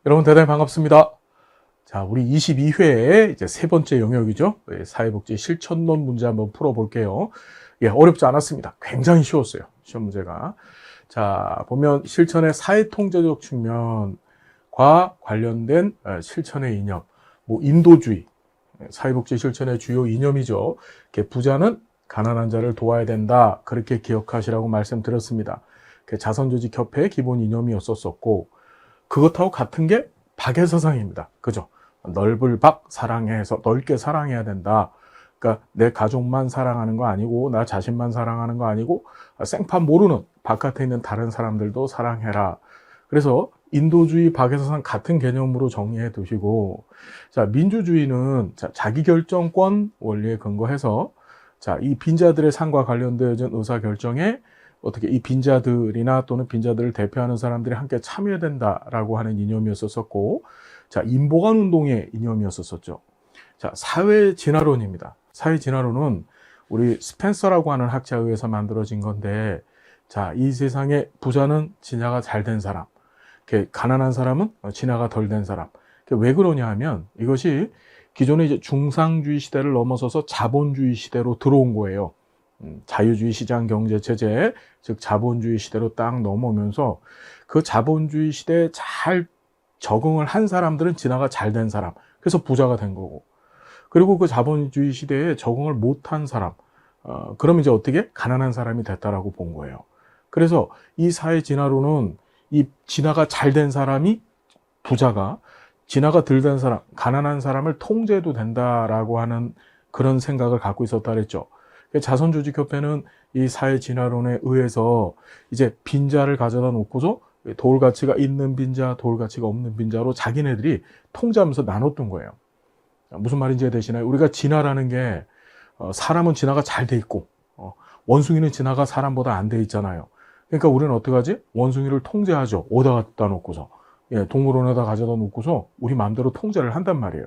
여러분 대단히 반갑습니다. 자, 우리 22회의 이제 세 번째 영역이죠. 사회복지 실천론 문제 한번 풀어볼게요. 어렵지 않았습니다. 굉장히 쉬웠어요. 시험 문제가. 자, 보면 실천의 사회통제적 측면과 관련된 실천의 이념, 인도주의, 사회복지 실천의 주요 이념이죠. 부자는 가난한 자를 도와야 된다. 그렇게 기억하시라고 말씀드렸습니다. 자선조직협회의 기본 이념이었었고, 그것하고 같은 게 박의 사상입니다. 그죠? 넓을 박 사랑해서 넓게 사랑해야 된다. 그러니까 내 가족만 사랑하는 거 아니고 나 자신만 사랑하는 거 아니고 생판 모르는 바깥에 있는 다른 사람들도 사랑해라. 그래서 인도주의 박의 사상 같은 개념으로 정리해 두시고, 자, 민주주의는 자기결정권 원리에 근거해서 이 빈자들의 삶과 관련되어진 의사결정에 어떻게 이 빈자들이나 또는 빈자들을 대표하는 사람들이 함께 참여해야 된다라고 하는 이념이었었고, 자, 인보관 운동의 이념이었었죠. 자, 사회 진화론입니다. 사회 진화론은 우리 스펜서라고 하는 학자에 의해서 만들어진 건데, 자, 이 세상에 부자는 진화가 잘 된 사람, 가난한 사람은 진화가 덜 된 사람. 왜 그러냐 하면 이것이 기존의 이제 중상주의 시대를 넘어서서 자본주의 시대로 들어온 거예요. 자유주의 시장 경제 체제, 즉 자본주의 시대로 딱 넘어오면서 그 자본주의 시대에 잘 적응을 한 사람들은 진화가 잘 된 사람, 그래서 부자가 된 거고, 그리고 그 자본주의 시대에 적응을 못한 사람, 그럼 이제 어떻게 가난한 사람이 됐다라고 본 거예요. 그래서 이 사회 진화론은 이 진화가 잘 된 사람이 부자가, 진화가 덜 된 사람, 가난한 사람을 통제해도 된다라고 하는 그런 생각을 갖고 있었다 그랬죠. 자선조직협회는 이 사회 진화론에 의해서 이제 빈자를 가져다 놓고서 도울가치가 있는 빈자, 도울가치가 없는 빈자로 자기네들이 통제하면서 나눴던 거예요. 무슨 말인지 이해되시나요? 우리가 진화라는 게 사람은 진화가 잘 돼 있고 원숭이는 진화가 사람보다 안 돼 있잖아요. 그러니까 우리는 어떻게 하지? 원숭이를 통제하죠. 어디다 갖다 놓고서. 동물원에다 가져다 놓고서 우리 마음대로 통제를 한단 말이에요.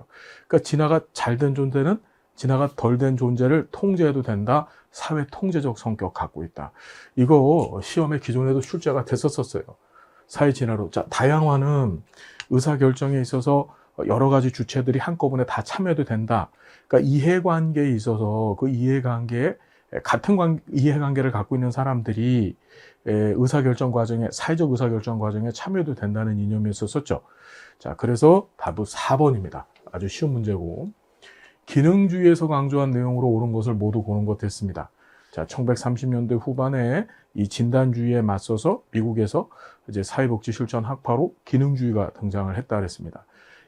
그러니까 진화가 잘 된 존재는 진화가 덜 된 존재를 통제해도 된다. 사회 통제적 성격 갖고 있다. 이거 시험에 기존에도 출제가 됐었어요. 사회 진화로. 자, 다양화는 의사결정에 있어서 여러 가지 주체들이 한꺼번에 다 참여해도 된다. 그러니까 이해관계에 있어서 그 이해관계에 같은 이해관계를 갖고 있는 사람들이 의사결정 과정에, 사회적 의사결정 과정에 참여해도 된다는 이념이었었죠. 자, 그래서 답은 4번입니다. 아주 쉬운 문제고. 기능주의에서 강조한 내용으로 옳은 것을 모두 고른 것 됐습니다. 자, 1930년대 후반에 이 진단주의에 맞서서 미국에서 이제 사회복지 실천 학파로 기능주의가 등장을 했다 그랬습니다.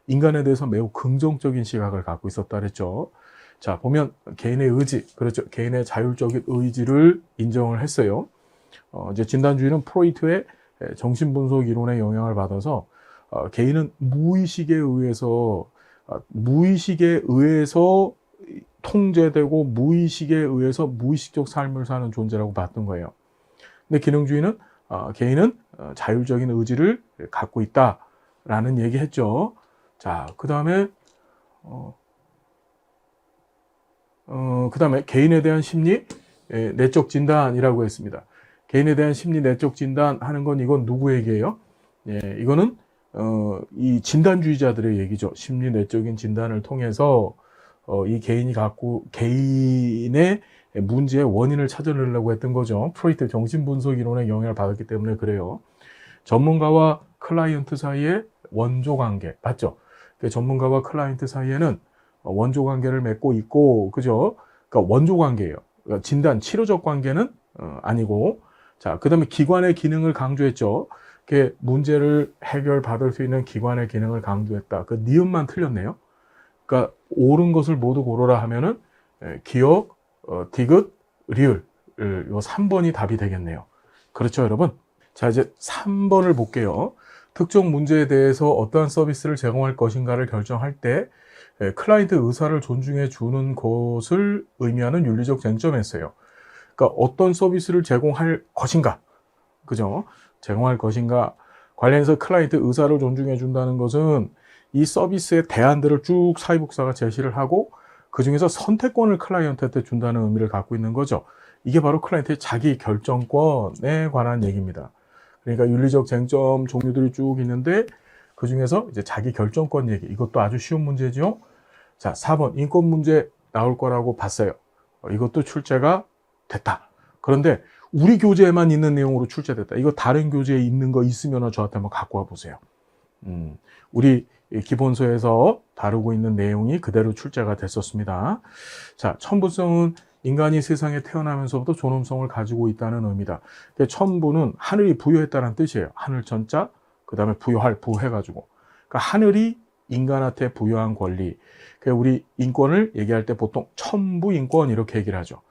인간에 대해서 매우 긍정적인 시각을 갖고 있었다 그랬죠. 자, 보면 개인의 의지, 그렇죠. 개인의 자율적인 의지를 인정을 했어요. 이제 진단주의는 프로이트의 정신분석 이론의 영향을 받아서 개인은 무의식에 의해서 통제되고 무의식에 의해서 무의식적 삶을 사는 존재라고 봤던 거예요. 근데 기능주의는 개인은 자율적인 의지를 갖고 있다라는 얘기했죠. 자, 그다음에 개인에 대한 심리 내적 진단이라고 했습니다. 개인에 대한 심리 내적 진단 하는 건 이건 누구 얘기예요? 이거는 이 진단주의자들의 얘기죠. 심리 내적인 진단을 통해서 이 개인의 문제의 원인을 찾아내려고 했던 거죠. 프로이트 정신분석 이론의 영향을 받았기 때문에 그래요. 전문가와 클라이언트 사이의 원조관계, 맞죠? 전문가와 클라이언트 사이에는 원조관계를 맺고 있고, 그죠? 그러니까 원조관계예요. 그러니까 진단, 치료적 관계는 아니고, 자, 그 다음에 기관의 기능을 강조했죠. 문제를 해결받을 수 있는 기관의 기능을 강조했다. 그 니은만 틀렸네요. 그러니까 옳은 것을 모두 고르라 하면은 기억, 디귿, 리을 요 3번이 답이 되겠네요. 그렇죠, 여러분? 자, 이제 3번을 볼게요. 특정 문제에 대해서 어떠한 서비스를 제공할 것인가를 결정할 때 클라이언트 의사를 존중해 주는 것을 의미하는 윤리적 쟁점이었어요. 그러니까 어떤 서비스를 제공할 것인가, 그죠? 제공할 것인가 관련해서 클라이언트 의사를 존중해 준다는 것은 이 서비스의 대안들을 쭉 사회복지사가 제시를 하고 그 중에서 선택권을 클라이언트한테 준다는 의미를 갖고 있는 거죠. 이게 바로 클라이언트의 자기 결정권에 관한 얘기입니다. 그러니까 윤리적 쟁점 종류들이 쭉 있는데 그 중에서 이제 자기 결정권 얘기, 이것도 아주 쉬운 문제죠. 자, 4번 인권 문제 나올 거라고 봤어요. 이것도 출제가 됐다. 그런데 우리 교재에만 있는 내용으로 출제됐다. 이거 다른 교재에 있는 거 있으면 저한테 한번 갖고 와 보세요. 우리 기본서에서 다루고 있는 내용이 그대로 출제가 됐었습니다. 자, 천부성은 인간이 세상에 태어나면서부터 존엄성을 가지고 있다는 의미다. 천부는 하늘이 부여했다는 뜻이에요. 하늘 천자, 그 다음에 부여할 부해가지고. 그러니까 하늘이 인간한테 부여한 권리. 그러니까 우리 인권을 얘기할 때 보통 천부인권 이렇게 얘기를 하죠.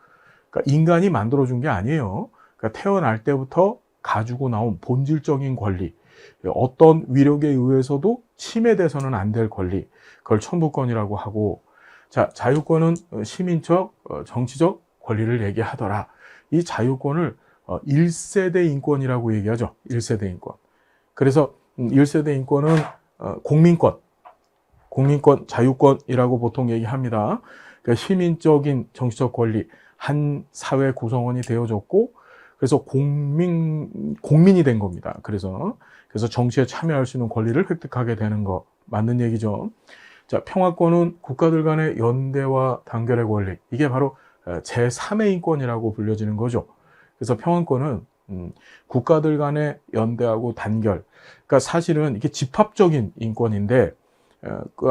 그러니까 인간이 만들어준 게 아니에요. 그러니까 태어날 때부터 가지고 나온 본질적인 권리. 어떤 위력에 의해서도 침해돼서는 안 될 권리. 그걸 천부권이라고 하고, 자, 자유권은 시민적, 정치적 권리를 얘기하더라. 이 자유권을 1세대 인권이라고 얘기하죠. 1세대 인권. 그래서 1세대 인권은 공민권, 자유권이라고 보통 얘기합니다. 그러니까 시민적인 정치적 권리, 한 사회 구성원이 되어졌고, 그래서 공민이 된 겁니다. 그래서 정치에 참여할 수 있는 권리를 획득하게 되는 거 맞는 얘기죠. 자, 평화권은 국가들 간의 연대와 단결의 권리. 이게 바로 제3의 인권이라고 불려지는 거죠. 그래서 평화권은 국가들 간의 연대하고 단결. 그러니까 사실은 이게 집합적인 인권인데,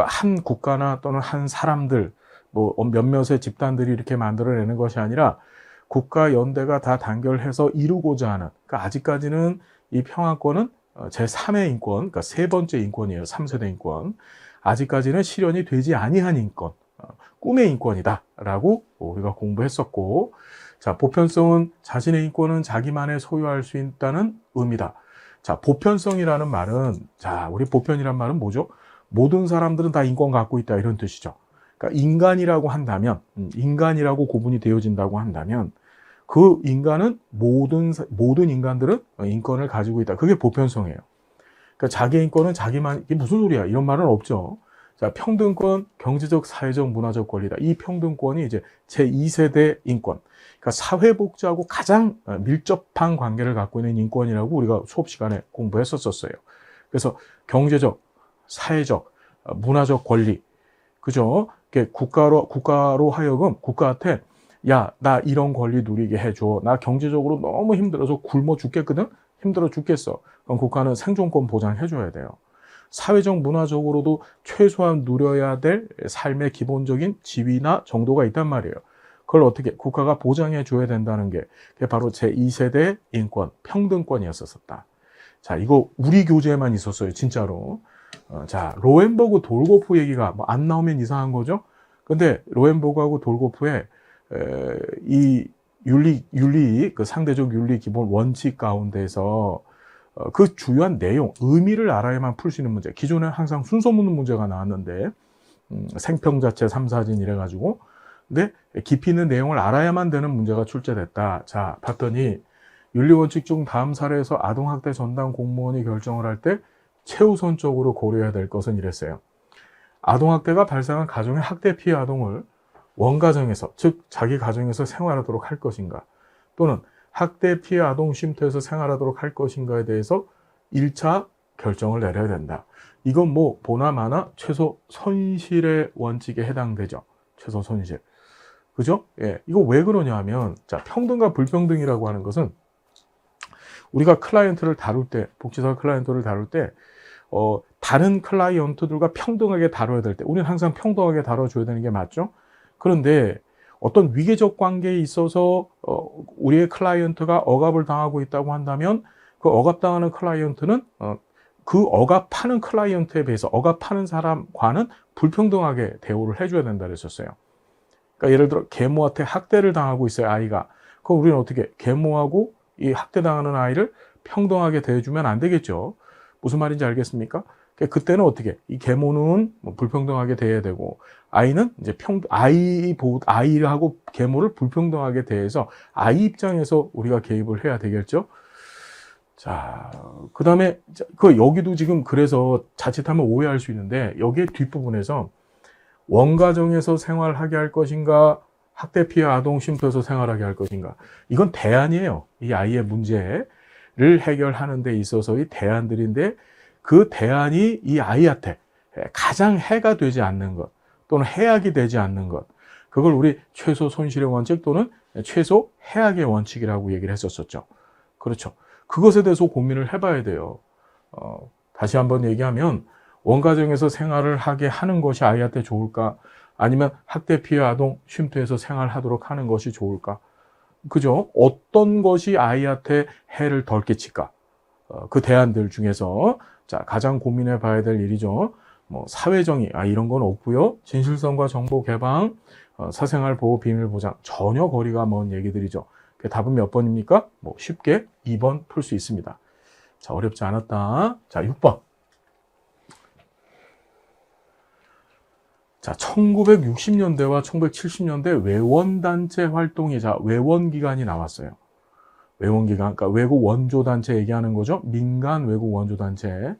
한 국가나 또는 한 사람들, 뭐 몇몇의 집단들이 이렇게 만들어내는 것이 아니라 국가 연대가 다 단결해서 이루고자 하는. 그러니까 아직까지는 이 평화권은 제3의 인권, 그러니까 세 번째 인권이에요. 3세대 인권. 아직까지는 실현이 되지 아니한 인권, 꿈의 인권이다라고 우리가 공부했었고, 자, 보편성은 자신의 인권은 자기만의 소유할 수 있다는 의미다. 자, 보편성이라는 말은, 자, 우리 보편이란 말은 뭐죠? 모든 사람들은 다 인권 갖고 있다 이런 뜻이죠. 그러니까 인간이라고 한다면, 인간이라고 구분이 되어진다고 한다면, 그 인간은 모든 인간들은 인권을 가지고 있다. 그게 보편성이에요. 그러니까 자기 인권은 자기만, 이게 무슨 소리야? 이런 말은 없죠. 자, 평등권, 경제적, 사회적, 문화적 권리다. 이 평등권이 이제 제2세대 인권. 그러니까 사회복지하고 가장 밀접한 관계를 갖고 있는 인권이라고 우리가 수업 시간에 공부했었어요. 그래서 경제적, 사회적, 문화적 권리. 그죠? 국가로 하여금 국가한테 야, 나 이런 권리 누리게 해줘. 나 경제적으로 너무 힘들어서 굶어 죽겠거든? 힘들어 죽겠어. 그럼 국가는 생존권 보장해줘야 돼요. 사회적, 문화적으로도 최소한 누려야 될 삶의 기본적인 지위나 정도가 있단 말이에요. 그걸 어떻게 국가가 보장해줘야 된다는 게 바로 제2세대 인권, 평등권이었었다. 자, 이거 우리 교재에만 있었어요. 진짜로. 자, 로엔버그 돌고프 얘기가 뭐 안 나오면 이상한 거죠. 근데 로엔버그하고 돌고프의 이 윤리, 그 상대적 윤리 기본 원칙 가운데서 그 주요한 내용, 의미를 알아야만 풀 수 있는 문제. 기존에 항상 순서 묻는 문제가 나왔는데, 생평자체 3, 4진 이래가지고, 근데 깊이 있는 내용을 알아야만 되는 문제가 출제됐다. 자, 봤더니 윤리원칙 중 다음 사례에서 아동학대 전담 공무원이 결정을 할 때 최우선적으로 고려해야 될 것은 이랬어요. 아동학대가 발생한 가정의 학대 피해 아동을 원가정에서, 즉 자기 가정에서 생활하도록 할 것인가, 또는 학대 피해 아동 쉼터에서 생활하도록 할 것인가에 대해서 1차 결정을 내려야 된다. 이건 뭐 보나마나 최소 손실의 원칙에 해당되죠. 최소 손실. 그죠? 예. 이거 왜 그러냐 하면, 자, 평등과 불평등이라고 하는 것은 우리가 클라이언트를 다룰 때, 복지사 클라이언트를 다룰 때, 다른 클라이언트들과 평등하게 다뤄야 될 때, 우리는 항상 평등하게 다뤄줘야 되는 게 맞죠? 그런데 어떤 위계적 관계에 있어서 우리의 클라이언트가 억압을 당하고 있다고 한다면 그 억압당하는 클라이언트는 그 억압하는 클라이언트에 비해서 억압하는 사람과는 불평등하게 대우를 해줘야 된다 그랬었어요. 그러니까 예를 들어 계모한테 학대를 당하고 있어요, 아이가. 그럼 우리는 어떻게 계모하고 이 학대당하는 아이를 평등하게 대해주면 안 되겠죠. 무슨 말인지 알겠습니까? 그때는 어떻게 이 계모는 뭐 불평등하게 대해야 되고, 아이는 이제 아이하고 계모를 불평등하게 대해서 아이 입장에서 우리가 개입을 해야 되겠죠. 자, 그 다음에 여기도 지금 그래서 자칫하면 오해할 수 있는데, 여기에 뒷부분에서 원가정에서 생활하게 할 것인가, 학대 피해 아동 쉼터에서 생활하게 할 것인가, 이건 대안이에요. 이 아이의 문제를 해결하는 데 있어서의 대안들인데, 그 대안이 이 아이한테 가장 해가 되지 않는 것 또는 해악이 되지 않는 것, 그걸 우리 최소 손실의 원칙 또는 최소 해악의 원칙이라고 얘기를 했었었죠. 그렇죠. 그것에 대해서 고민을 해봐야 돼요. 다시 한번 얘기하면 원가정에서 생활을 하게 하는 것이 아이한테 좋을까? 아니면 학대 피해 아동 쉼터에서 생활하도록 하는 것이 좋을까? 그죠? 어떤 것이 아이한테 해를 덜 끼칠까? 그 대안들 중에서 자, 가장 고민해 봐야 될 일이죠. 뭐 사회정의, 이런 건 없고요. 진실성과 정보 개방, 사생활 보호 비밀 보장, 전혀 거리가 먼 얘기들이죠. 그 답은 몇 번입니까? 뭐 쉽게 2번 풀 수 있습니다. 자, 어렵지 않았다. 자, 6번. 자, 1960년대와 1970년대 외원단체 활동이, 자, 외원기관이 나왔어요. 외원기관, 그러니까 외국 원조단체 얘기하는 거죠. 민간 외국 원조단체.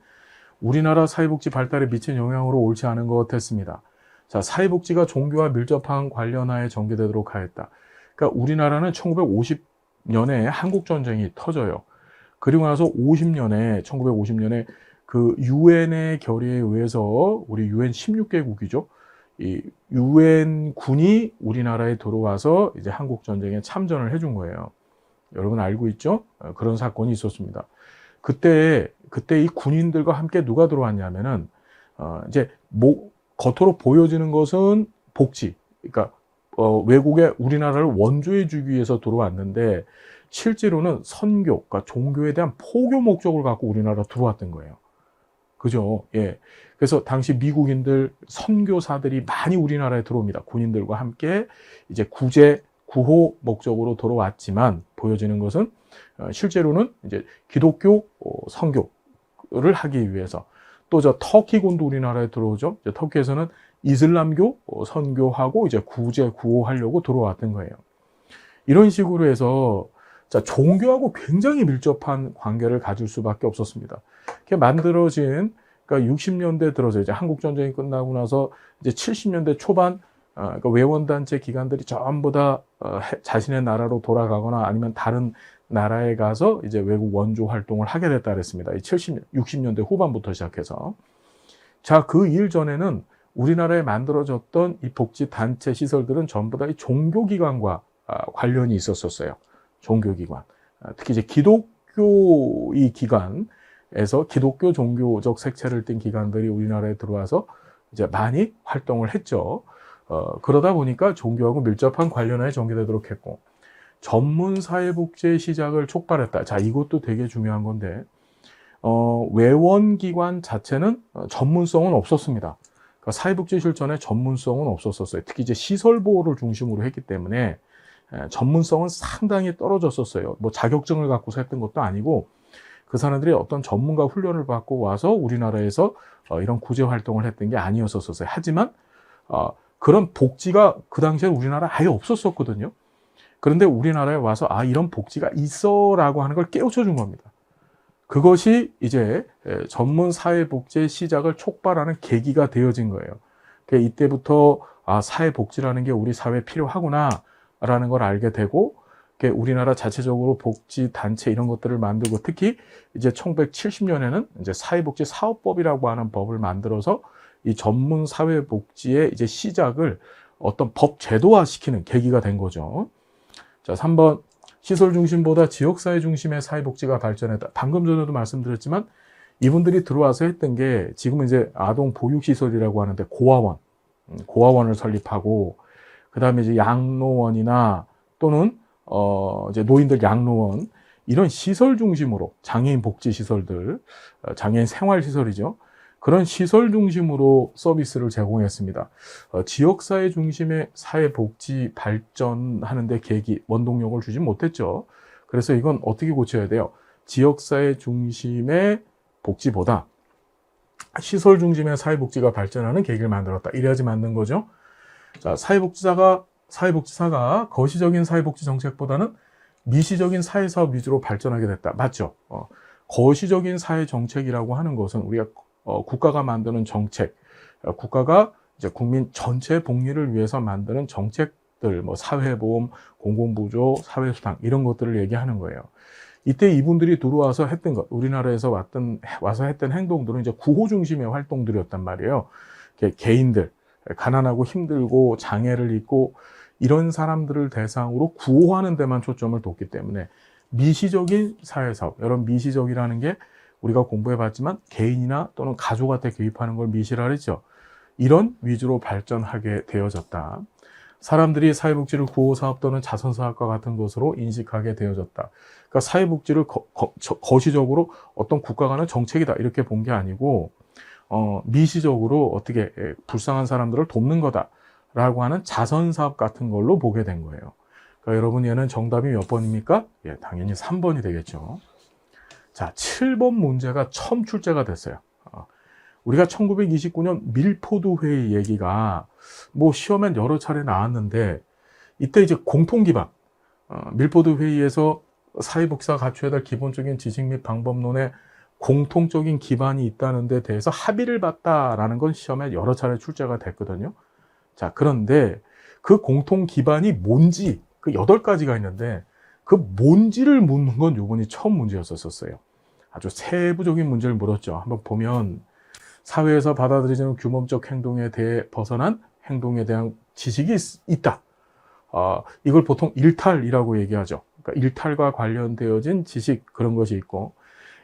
우리나라 사회복지 발달에 미친 영향으로 옳지 않은 것 같았습니다. 자, 사회복지가 종교와 밀접한 관련하에 전개되도록 하였다. 그러니까 우리나라는 1950년에 한국전쟁이 터져요. 그리고 나서 1950년에 그 유엔의 결의에 의해서 우리 유엔 16개국이죠. 이 유엔 군이 우리나라에 들어와서 이제 한국 전쟁에 참전을 해준 거예요. 여러분 알고 있죠? 그런 사건이 있었습니다. 그때 이 군인들과 함께 누가 들어왔냐면은 이제 겉으로 보여지는 것은 복지, 그러니까 외국에 우리나라를 원조해 주기 위해서 들어왔는데 실제로는 선교, 그러니까 종교에 대한 포교 목적을 갖고 우리나라 들어왔던 거예요. 그죠? 예. 그래서 당시 미국인들, 선교사들이 많이 우리나라에 들어옵니다. 군인들과 함께 이제 구제, 구호 목적으로 들어왔지만 보여지는 것은 실제로는 이제 기독교 선교를 하기 위해서, 또 저 터키군도 우리나라에 들어오죠. 이제 터키에서는 이슬람교 선교하고 이제 구제, 구호하려고 들어왔던 거예요. 이런 식으로 해서 자, 종교하고 굉장히 밀접한 관계를 가질 수밖에 없었습니다. 이렇게 만들어진, 그러니까 60년대 들어서 이제 한국 전쟁이 끝나고 나서 이제 70년대 초반, 그러니까 외원단체 기관들이 전부 다 자신의 나라로 돌아가거나 아니면 다른 나라에 가서 이제 외국 원조 활동을 하게 됐다 그랬습니다. 이 60년대 후반부터 시작해서. 자, 그 일 전에는 우리나라에 만들어졌던 이 복지 단체 시설들은 전부 다 이 종교기관과 관련이 있었어요. 종교기관. 특히 이제 기독교 이 기관에서 기독교 종교적 색채를 띤 기관들이 우리나라에 들어와서 이제 많이 활동을 했죠. 그러다 보니까 종교하고 밀접한 관련에 전개되도록 했고, 전문사회복지의 시작을 촉발했다. 자, 이것도 되게 중요한 건데, 외원기관 자체는 전문성은 없었습니다. 그러니까 사회복지 실천에 전문성은 없었어요. 특히 이제 시설보호를 중심으로 했기 때문에 전문성은 상당히 떨어졌었어요. 뭐 자격증을 갖고서 했던 것도 아니고, 그 사람들이 어떤 전문가 훈련을 받고 와서 우리나라에서 이런 구제 활동을 했던 게 아니었었어요. 하지만 그런 복지가 그 당시에 우리나라에 아예 없었었거든요. 그런데 우리나라에 와서 이런 복지가 있어라고 하는 걸 깨우쳐 준 겁니다. 그것이 이제 전문 사회복지의 시작을 촉발하는 계기가 되어진 거예요. 그러니까 이때부터 사회복지라는 게 우리 사회에 필요하구나라는 걸 알게 되고, 우리나라 자체적으로 복지 단체 이런 것들을 만들고, 특히 이제 1970년에는 이제 사회복지 사업법이라고 하는 법을 만들어서 이 전문 사회복지의 이제 시작을 어떤 법 제도화 시키는 계기가 된 거죠. 자, 3번. 시설 중심보다 지역사회 중심의 사회복지가 발전했다. 방금 전에도 말씀드렸지만 이분들이 들어와서 했던 게 지금은 이제 아동 보육시설이라고 하는데 고아원을 설립하고, 그 다음에 이제 양로원이나 또는 이제 노인들 양로원, 이런 시설 중심으로 장애인 복지 시설들, 장애인 생활 시설이죠. 그런 시설 중심으로 서비스를 제공했습니다. 지역사회 중심의 사회복지 발전하는 데 계기, 원동력을 주지 못했죠. 그래서 이건 어떻게 고쳐야 돼요? 지역사회 중심의 복지보다 시설 중심의 사회복지가 발전하는 계기를 만들었다. 이래야지 맞는 거죠. 자, 사회복지사가 거시적인 사회복지 정책보다는 미시적인 사회사업 위주로 발전하게 됐다. 맞죠? 거시적인 사회정책이라고 하는 것은 우리가 국가가 만드는 정책, 국가가 이제 국민 전체 복리를 위해서 만드는 정책들, 뭐 사회보험, 공공부조, 사회수당 이런 것들을 얘기하는 거예요. 이때 이분들이 들어와서 했던 것, 우리나라에서 와서 했던 행동들은 이제 구호 중심의 활동들이었단 말이에요. 개인들, 가난하고 힘들고 장애를 입고 이런 사람들을 대상으로 구호하는 데만 초점을 뒀기 때문에 미시적인 사회사업, 여러분 미시적이라는 게 우리가 공부해봤지만 개인이나 또는 가족한테 개입하는 걸 미시라 그랬죠. 이런 위주로 발전하게 되어졌다. 사람들이 사회복지를 구호사업 또는 자선사업과 같은 것으로 인식하게 되어졌다. 그러니까 사회복지를 거시적으로 어떤 국가가 하는 정책이다 이렇게 본 게 아니고 미시적으로 어떻게 불쌍한 사람들을 돕는 거다라고 하는 자선사업 같은 걸로 보게 된 거예요. 그러니까 여러분 얘는 정답이 몇 번입니까? 예, 당연히 3번이 되겠죠. 자, 7번 문제가 처음 출제가 됐어요. 우리가 1929년 밀포드 회의 얘기가 뭐 시험엔 여러 차례 나왔는데 이때 이제 공통기반, 밀포드 회의에서 사회복지사가 갖춰야 될 기본적인 지식 및 방법론에 공통적인 기반이 있다는 데 대해서 합의를 봤다라는 건 시험에 여러 차례 출제가 됐거든요. 자, 그런데 그 공통 기반이 뭔지, 그 8가지가 있는데 그 뭔지를 묻는 건 요번이 처음 문제였었어요. 아주 세부적인 문제를 물었죠. 한번 보면 사회에서 받아들여지는 규범적 행동에 대해 벗어난 행동에 대한 지식이 있다. 이걸 보통 일탈이라고 얘기하죠. 그러니까 일탈과 관련되어진 지식 그런 것이 있고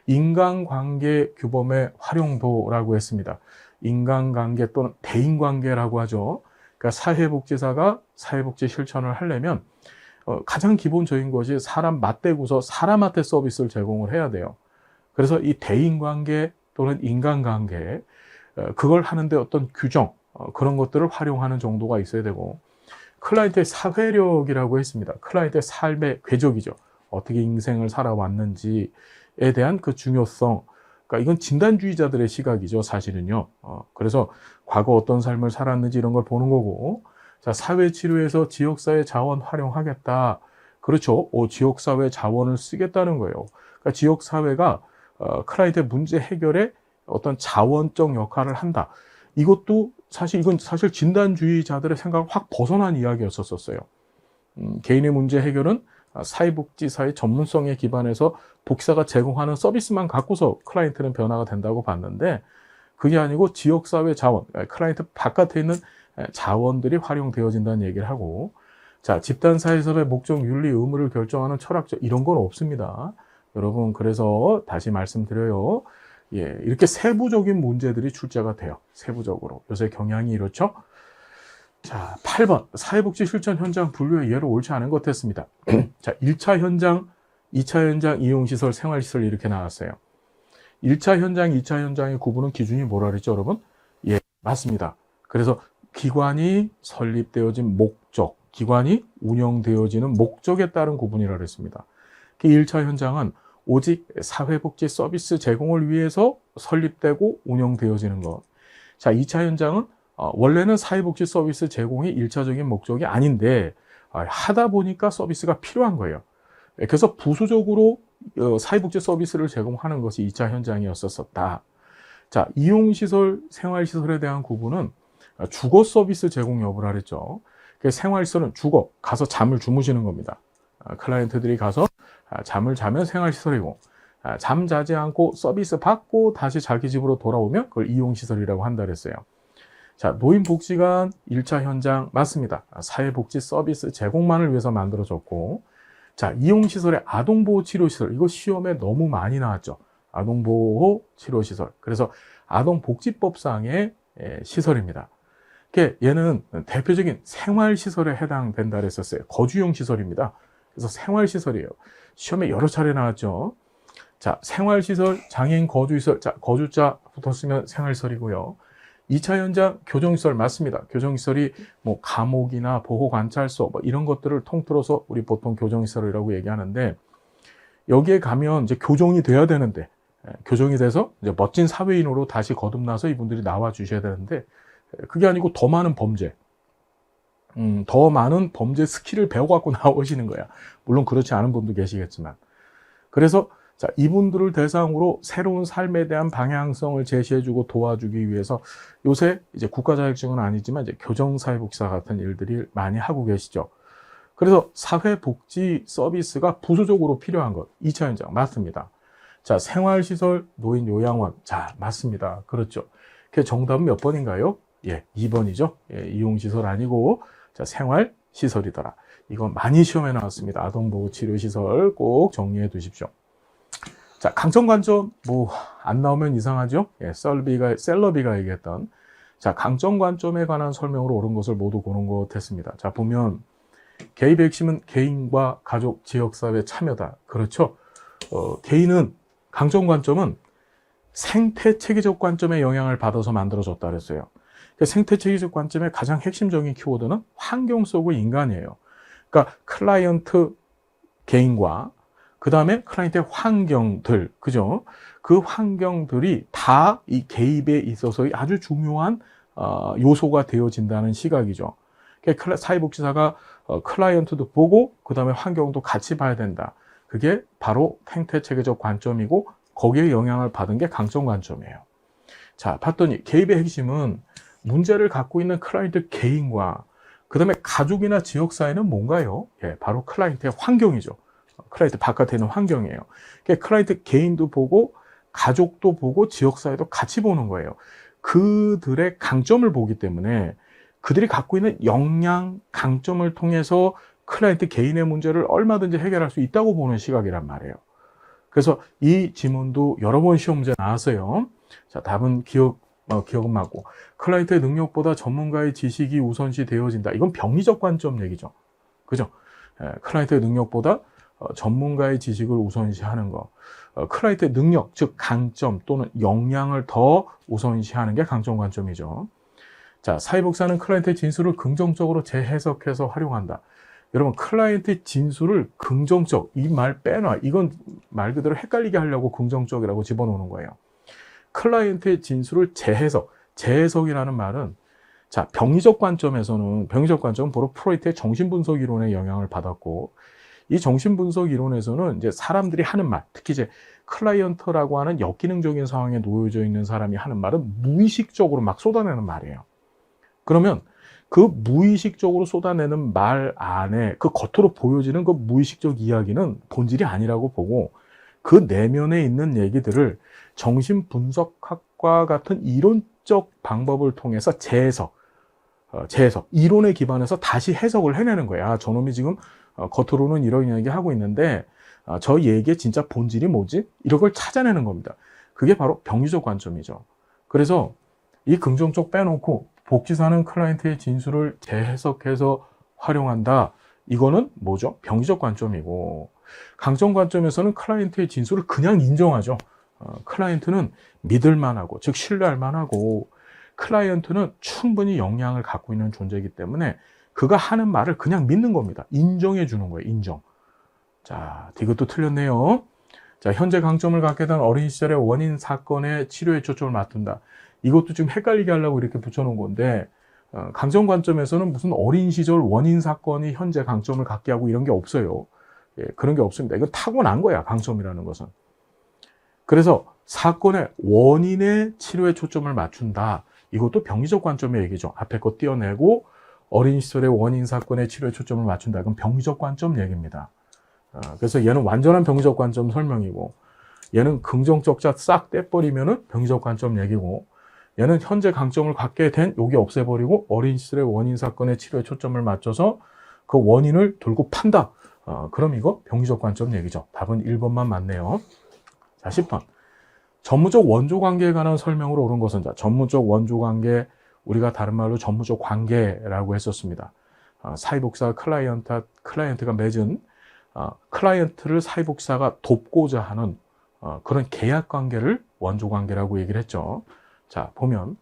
인간관계 규범의 활용도라고 했습니다. 인간관계 또는 대인관계라고 하죠. 그러니까 사회복지사가 사회복지 실천을 하려면 가장 기본적인 것이 사람 맞대고서 사람한테 서비스를 제공을 해야 돼요. 그래서 이 대인관계 또는 인간관계 그걸 하는데 어떤 규정 그런 것들을 활용하는 정도가 있어야 되고 클라이언트의 사회력이라고 했습니다. 클라이언트의 삶의 궤적이죠. 어떻게 인생을 살아왔는지에 대한 그 중요성. 그러니까 이건 진단주의자들의 시각이죠, 사실은요. 그래서 과거 어떤 삶을 살았는지 이런 걸 보는 거고, 자, 사회치료에서 지역사회 자원 활용하겠다. 그렇죠. 지역사회 자원을 쓰겠다는 거예요. 그러니까 지역사회가 클라이언트의 문제 해결에 어떤 자원적 역할을 한다. 이건 사실 진단주의자들의 생각을 확 벗어난 이야기였었어요. 개인의 문제 해결은 사회복지사의 전문성에 기반해서 복지사가 제공하는 서비스만 갖고서 클라이언트는 변화가 된다고 봤는데 그게 아니고 지역사회 자원, 클라이언트 바깥에 있는 자원들이 활용되어진다는 얘기를 하고 자, 집단사회사업의 목적, 윤리, 의무를 결정하는 철학적 이런 건 없습니다. 여러분 그래서 다시 말씀드려요. 예, 이렇게 세부적인 문제들이 출제가 돼요. 세부적으로. 요새 경향이 이렇죠. 자, 8번. 사회복지 실천 현장 분류의 예로 옳지 않은 것 했습니다. 자, 1차 현장, 2차 현장, 이용시설, 생활시설 이렇게 나왔어요. 1차 현장, 2차 현장의 구분은 기준이 뭐라 그랬죠, 여러분? 예, 맞습니다. 그래서 기관이 설립되어진 목적, 기관이 운영되어지는 목적에 따른 구분이라 그랬습니다. 1차 현장은 오직 사회복지 서비스 제공을 위해서 설립되고 운영되어지는 것. 자, 2차 현장은 원래는 사회복지 서비스 제공이 1차적인 목적이 아닌데 하다 보니까 서비스가 필요한 거예요. 그래서 부수적으로 사회복지 서비스를 제공하는 것이 2차 현장이었었다. 자, 이용시설, 생활시설에 대한 구분은 주거 서비스 제공 여부를 하랬죠. 생활시설은 주거, 가서 잠을 주무시는 겁니다. 클라이언트들이 가서 잠을 자면 생활시설이고 잠 자지 않고 서비스 받고 다시 자기 집으로 돌아오면 그걸 이용시설이라고 한다 그랬어요. 자, 노인복지관 1차 현장 맞습니다. 사회복지 서비스 제공만을 위해서 만들어졌고 자, 이용시설의 아동보호치료시설 이거 시험에 너무 많이 나왔죠. 아동보호치료시설 그래서 아동복지법상의 시설입니다. 얘는 대표적인 생활시설에 해당된다 그랬었어요. 거주용 시설입니다. 그래서 생활시설이에요. 시험에 여러 차례 나왔죠. 자, 생활시설, 장애인 거주시설. 자, 거주자 붙었으면 생활시설이고요. 2차 현장 교정시설 맞습니다. 교정시설이 뭐 감옥이나 보호관찰소 뭐 이런 것들을 통틀어서 우리 보통 교정시설이라고 얘기하는데 여기에 가면 이제 교정이 돼야 되는데 교정이 돼서 이제 멋진 사회인으로 다시 거듭나서 이분들이 나와 주셔야 되는데 그게 아니고 더 많은 범죄. 더 많은 범죄 스킬을 배워갖고 나오시는 거야. 물론 그렇지 않은 분도 계시겠지만. 그래서 자, 이분들을 대상으로 새로운 삶에 대한 방향성을 제시해주고 도와주기 위해서 요새 이제 국가 자격증은 아니지만 이제 교정사회복지사 같은 일들이 많이 하고 계시죠. 그래서 사회복지 서비스가 부수적으로 필요한 것. 2차 현장 맞습니다. 자, 생활시설, 노인 요양원. 자, 맞습니다. 그렇죠. 그 정답은 몇 번인가요? 예, 2번이죠. 예, 이용시설 아니고, 자, 생활시설이더라. 이거 많이 시험에 나왔습니다. 아동보호치료시설 꼭 정리해 두십시오. 자, 강점, 관점, 안 나오면 이상하죠? 예, 셀러비가 얘기했던. 자, 강점, 관점에 관한 설명으로 옳은 것을 모두 고른 것 했습니다. 자, 보면, 개입의 핵심은 개인과 가족, 지역사회 참여다. 그렇죠? 개인은, 강점, 관점은 생태체계적 관점의 영향을 받아서 만들어졌다 그랬어요. 생태체계적 관점의 가장 핵심적인 키워드는 환경 속의 인간이에요. 그러니까 클라이언트 개인과 그 다음에 클라이언트의 환경들, 그죠? 그 환경들이 다 이 개입에 있어서의 아주 중요한 요소가 되어진다는 시각이죠. 그러니까 사회복지사가 클라이언트도 보고 그 다음에 환경도 같이 봐야 된다. 그게 바로 생태체계적 관점이고 거기에 영향을 받은 게 강점 관점이에요. 자, 봤더니 개입의 핵심은 문제를 갖고 있는 클라이언트 개인과 그 다음에 가족이나 지역사회는 뭔가요? 예, 바로 클라이언트의 환경이죠. 클라이언트 바깥에 있는 환경이에요. 그러니까 클라이언트 개인도 보고 가족도 보고 지역사회도 같이 보는 거예요. 그들의 강점을 보기 때문에 그들이 갖고 있는 역량, 강점을 통해서 클라이언트 개인의 문제를 얼마든지 해결할 수 있다고 보는 시각이란 말이에요. 그래서 이 지문도 여러 번 시험 문제 나왔어요. 자, 답은 기억은 맞고. 클라이언트의 능력보다 전문가의 지식이 우선시 되어진다. 이건 병리적 관점 얘기죠. 그죠? 클라이언트의 능력보다 전문가의 지식을 우선시하는 거. 클라이언트의 능력, 즉 강점 또는 역량을 더 우선시하는 게 강점 관점이죠. 자, 사회복지사는 클라이언트의 진술을 긍정적으로 재해석해서 활용한다. 여러분, 클라이언트의 진술을 긍정적, 이 말 빼놔. 이건 말 그대로 헷갈리게 하려고 긍정적이라고 집어넣는 거예요. 클라이언트의 진술을 재해석이라는 말은, 자, 병리적 관점은 바로 프로이트의 정신분석 이론의 영향을 받았고, 이 정신분석 이론에서는 이제 사람들이 하는 말, 특히 이제 클라이언트라고 하는 역기능적인 상황에 놓여져 있는 사람이 하는 말은 무의식적으로 막 쏟아내는 말이에요. 그러면 그 무의식적으로 쏟아내는 말 안에 그 겉으로 보여지는 그 무의식적 이야기는 본질이 아니라고 보고 그 내면에 있는 얘기들을 정신분석학과 같은 이론적 방법을 통해서 재해석, 이론에 기반해서 다시 해석을 해내는 거야. 아, 저놈이 지금 겉으로는 이런 이야기 하고 있는데 저 얘기의 진짜 본질이 뭐지? 이런 걸 찾아내는 겁니다. 그게 바로 병리적 관점이죠. 그래서 이 긍정적 빼놓고 복지사는 클라이언트의 진술을 재해석해서 활용한다. 이거는 뭐죠? 병리적 관점이고, 강점 관점에서는 클라이언트의 진술을 그냥 인정하죠. 클라이언트는 믿을 만하고, 즉 신뢰할 만하고, 클라이언트는 충분히 역량을 갖고 있는 존재이기 때문에 그가 하는 말을 그냥 믿는 겁니다. 인정해 주는 거예요. 인정. 자, 이것도 틀렸네요. 자, 현재 강점을 갖게 된 어린 시절의 원인 사건의 치료에 초점을 맞춘다. 이것도 지금 헷갈리게 하려고 이렇게 붙여놓은 건데, 강점 관점에서는 무슨 어린 시절 원인 사건이 현재 강점을 갖게 하고 이런 게 없어요. 예, 그런 게 없습니다. 이건 타고난 거야, 강점이라는 것은. 그래서 사건의 원인의 치료에 초점을 맞춘다. 이것도 병리적 관점의 얘기죠. 앞에 거 띄어내고 어린 시절의 원인 사건의 치료에 초점을 맞춘다. 그건 병리적 관점 얘기입니다. 그래서 얘는 완전한 병리적 관점 설명이고, 얘는 긍정적자 싹 떼버리면은 병리적 관점 얘기고, 얘는 현재 강점을 갖게 된 여기 없애버리고 어린 시절의 원인 사건의 치료에 초점을 맞춰서 그 원인을 돌고 판다. 그럼 이거 병리적 관점 얘기죠. 답은 1번만 맞네요. 자, 10번. 전무적 원조 관계에 관한 설명으로 옳은 것은, 자, 전무적 원조 관계, 우리가 다른 말로 전무적 관계라고 했었습니다. 사회복지사 클라이언트가 맺은 클라이언트를 사회복지사가 돕고자 하는 그런 계약 관계를 원조 관계라고 얘기를 했죠. 자, 보면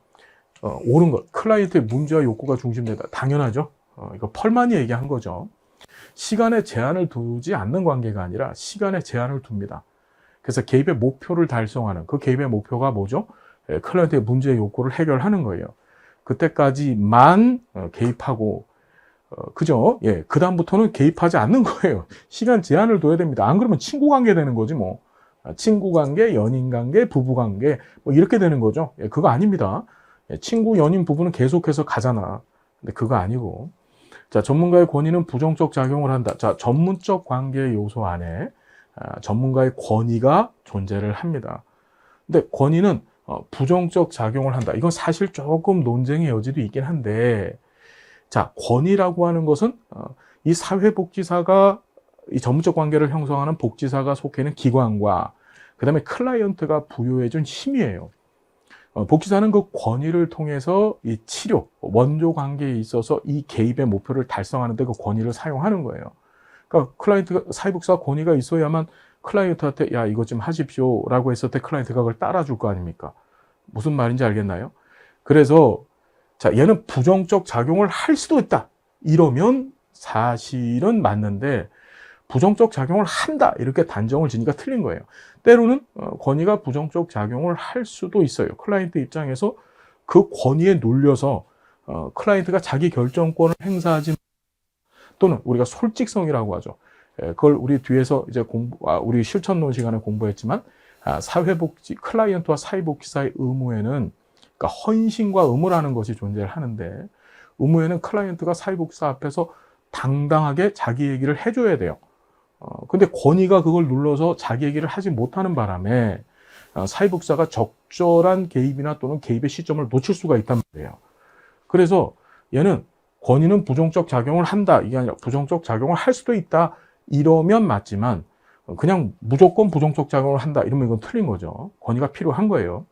옳은 것, 클라이언트의 문제와 욕구가 중심되다. 당연하죠. 이거 펄만이 얘기한 거죠. 시간에 제한을 두지 않는 관계가 아니라 시간에 제한을 둡니다. 그래서 개입의 목표를 달성하는, 그 개입의 목표가 뭐죠? 클라이언트의 문제의 욕구를 해결하는 거예요. 그때까지만 개입하고, 그죠? 예, 그다음부터는 개입하지 않는 거예요. 시간 제한을 둬야 됩니다. 안 그러면 친구 관계 되는 거지 뭐. 친구 관계, 연인 관계, 부부 관계, 뭐 이렇게 되는 거죠. 예, 그거 아닙니다. 친구, 연인, 부부는 계속해서 가잖아. 근데 그거 아니고. 자, 전문가의 권위는 부정적 작용을 한다. 자, 전문적 관계 요소 안에 전문가의 권위가 존재를 합니다. 근데 권위는 부정적 작용을 한다. 이건 사실 조금 논쟁의 여지도 있긴 한데, 자, 권위라고 하는 것은 이 사회복지사가 이 전문적 관계를 형성하는 복지사가 속해 있는 기관과 그 다음에 클라이언트가 부여해준 힘이에요. 복지사는 그 권위를 통해서 이 치료, 원조 관계에 있어서 이 개입의 목표를 달성하는데 그 권위를 사용하는 거예요. 그러니까 클라이언트가, 사회복지사 권위가 있어야만 클라이언트한테 야, 이거 좀 하십시오 라고 했을 때 클라이언트가 그걸 따라줄 거 아닙니까? 무슨 말인지 알겠나요? 그래서 자, 얘는 부정적 작용을 할 수도 있다. 이러면 사실은 맞는데 부정적 작용을 한다. 이렇게 단정을 지니까 틀린 거예요. 때로는 권위가 부정적 작용을 할 수도 있어요. 클라이언트 입장에서 그 권위에 놀려서 클라이언트가 자기 결정권을 행사하지 또는 우리가 솔직성이라고 하죠. 그걸 우리 뒤에서 이제 우리 실천론 시간에 공부했지만 사회복지 클라이언트와 사회복지사의 의무에는 그러니까 헌신과 의무라는 것이 존재를 하는데 의무에는 클라이언트가 사회복지사 앞에서 당당하게 자기 얘기를 해줘야 돼요. 근데 권위가 그걸 눌러서 자기 얘기를 하지 못하는 바람에 사회복지사가 적절한 개입이나 또는 개입의 시점을 놓칠 수가 있단 말이에요. 그래서 얘는 권위는 부정적 작용을 한다. 이게 아니라 부정적 작용을 할 수도 있다. 이러면 맞지만 그냥 무조건 부정적 작용을 한다. 이러면 이건 틀린 거죠. 권위가 필요한 거예요.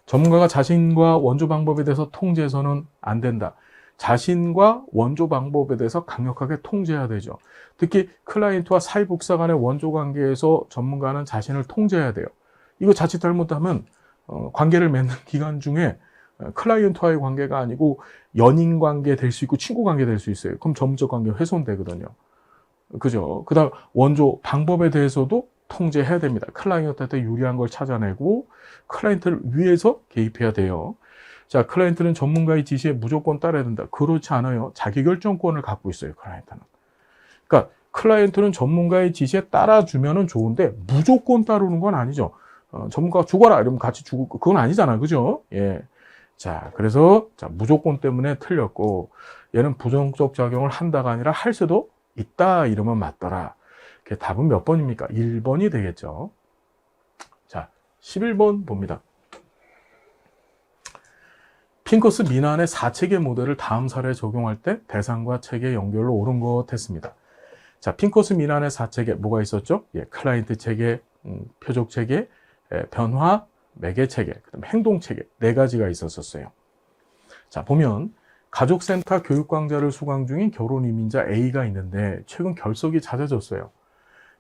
전문가가 자신과 원조 방법에 대해서 통제해서는 안 된다. 자신과 원조 방법에 대해서 강력하게 통제해야 되죠. 특히 클라이언트와 사회복지사 간의 원조 관계에서 전문가는 자신을 통제해야 돼요. 이거 자칫 잘못하면 관계를 맺는 기간 중에 클라이언트와의 관계가 아니고 연인 관계 될 수 있고 친구 관계 될 수 있어요. 그럼 전문적 관계 훼손되거든요. 그죠? 그 다음 원조 방법에 대해서도 통제해야 됩니다. 클라이언트한테 유리한 걸 찾아내고 클라이언트를 위해서 개입해야 돼요. 자, 클라이언트는 전문가의 지시에 무조건 따라야 된다. 그렇지 않아요. 자기결정권을 갖고 있어요, 클라이언트는. 그러니까 클라이언트는 전문가의 지시에 따라주면 좋은데 무조건 따르는 건 아니죠. 전문가가 죽어라 이러면 같이 죽을 거 그건 아니잖아, 그죠? 예. 자, 그래서 무조건 때문에 틀렸고 얘는 부정적 작용을 한다가 아니라 할 수도 있다 이러면 맞더라. 답은 몇 번입니까? 1번이 되겠죠. 자, 11번 봅니다. 핑커스 미난의 4체계 모델을 다음 사례에 적용할 때 대상과 체계 연결로 옳은 것 했습니다. 자, 핑커스 미난의 4체계 뭐가 있었죠? 예, 클라이언트 체계, 표적 체계, 변화, 매개 체계, 그다음에 행동 체계 4가지가 있었어요. 자, 보면 가족센터 교육강좌를 수강 중인 결혼 이민자 A가 있는데 최근 결석이 잦아졌어요.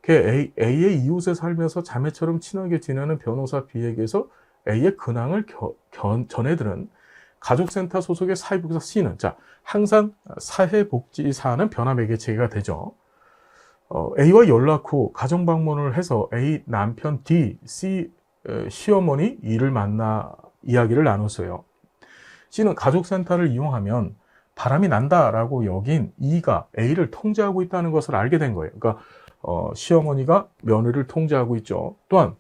A의 이웃에 살면서 자매처럼 친하게 지내는 변호사 B에게서 A의 근황을 전해들은 가족센터 소속의 사회복지사 C는 자, 항상 사회복지사는 변화매개체계가 되죠. A와 연락 후 가정방문을 해서 A 남편 D, C 시어머니 E를 만나 이야기를 나눴어요. C는 가족센터를 이용하면 바람이 난다라고 여긴 E가 A를 통제하고 있다는 것을 알게 된 거예요. 그러니까 시어머니가 며느리를 통제하고 있죠. 또한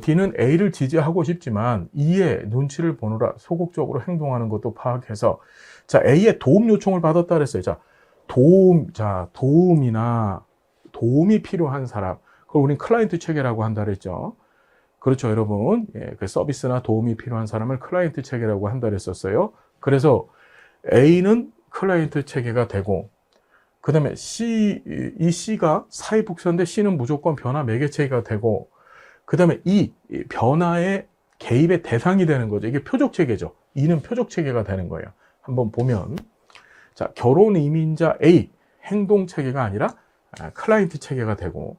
D는 A를 지지하고 싶지만 E의 눈치를 보느라 소극적으로 행동하는 것도 파악해서 자, A의 도움 요청을 받았다 그랬어요. 자, 도움이 필요한 사람. 그걸 우린 클라이언트 체계라고 한다 그랬죠. 그렇죠, 여러분. 예, 그 서비스나 도움이 필요한 사람을 클라이언트 체계라고 한다 그랬었어요. 그래서 A는 클라이언트 체계가 되고 그 다음에 이 C가 사회복지사인데 C는 무조건 변화 매개체계가 되고 그 다음에 이 변화의 개입의 대상이 되는 거죠. 이게 표적체계죠. E는 표적체계가 되는 거예요. 한번 보면 자, 결혼 이민자 A 행동체계가 아니라 클라이언트 체계가 되고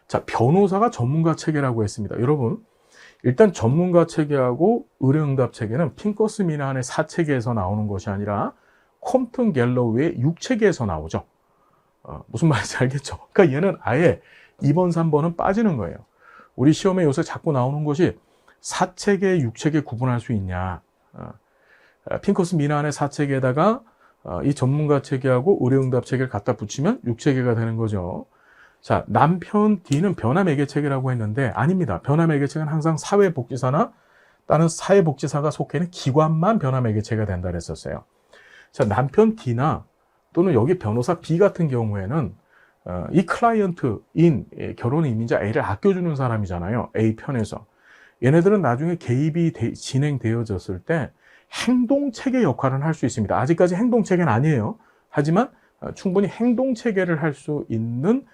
자, 변호사가 전문가 체계라고 했습니다. 여러분 일단 전문가 체계하고 의뢰응답 체계는 핑커스 미난의 4체계에서 나오는 것이 아니라 콤튼 갤러우의 6체계에서 나오죠. 무슨 말인지 알겠죠? 그러니까 얘는 아예 2번, 3번은 빠지는 거예요. 우리 시험에 요새 자꾸 나오는 것이 4체계, 6체계 구분할 수 있냐. 핑커스 미난의 4체계에다가 이 전문가 체계하고 의뢰응답 체계를 갖다 붙이면 6체계가 되는 거죠. 자, 남편 D는 변화매개체계라고 했는데 아닙니다. 변화매개체계는 항상 사회복지사나 다른 사회복지사가 속해 있는 기관만 변화매개체가 된다 그랬었어요. 자, 남편 D나 또는 여기 변호사 B 같은 경우에는 이 클라이언트인 결혼 이민자 A를 아껴주는 사람이잖아요. A 편에서. 얘네들은 나중에 개입이 진행되어졌을 때 행동체계 역할을 할 수 있습니다. 아직까지 행동체계는 아니에요. 하지만 충분히 행동체계를 할 수 있는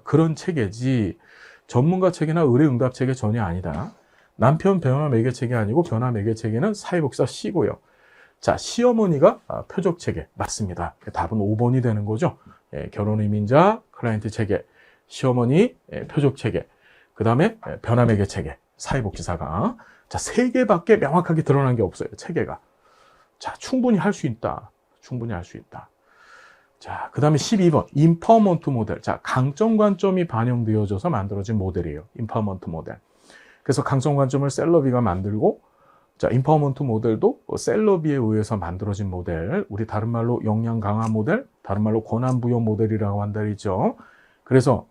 그런 체계지 전문가 체계나 의뢰응답 체계 전혀 아니다. 남편 변화 매개 체계 아니고 변화 매개 체계는 사회복지사 C고요. 자, 시어머니가 표적 체계 맞습니다. 답은 5번이 되는 거죠. 결혼 이민자 클라이언트 체계, 시어머니 표적 체계, 그 다음에 변화 매개 체계, 사회복지사가. 자, 3개밖에 명확하게 드러난 게 없어요. 체계가. 자, 충분히 할 수 있다. 충분히 할 수 있다. 자, 그 다음에 12번 인파워먼트 모델. 자, 강점 관점이 반영되어져서 만들어진 모델이에요. 인파워먼트 모델. 그래서 강점 관점을 셀러비가 만들고, 자, 인파워먼트 모델도 셀러비에 의해서 만들어진 모델, 우리 다른 말로 역량 강화 모델, 다른 말로 권한 부여 모델이라고 한다 그랬죠. 그래서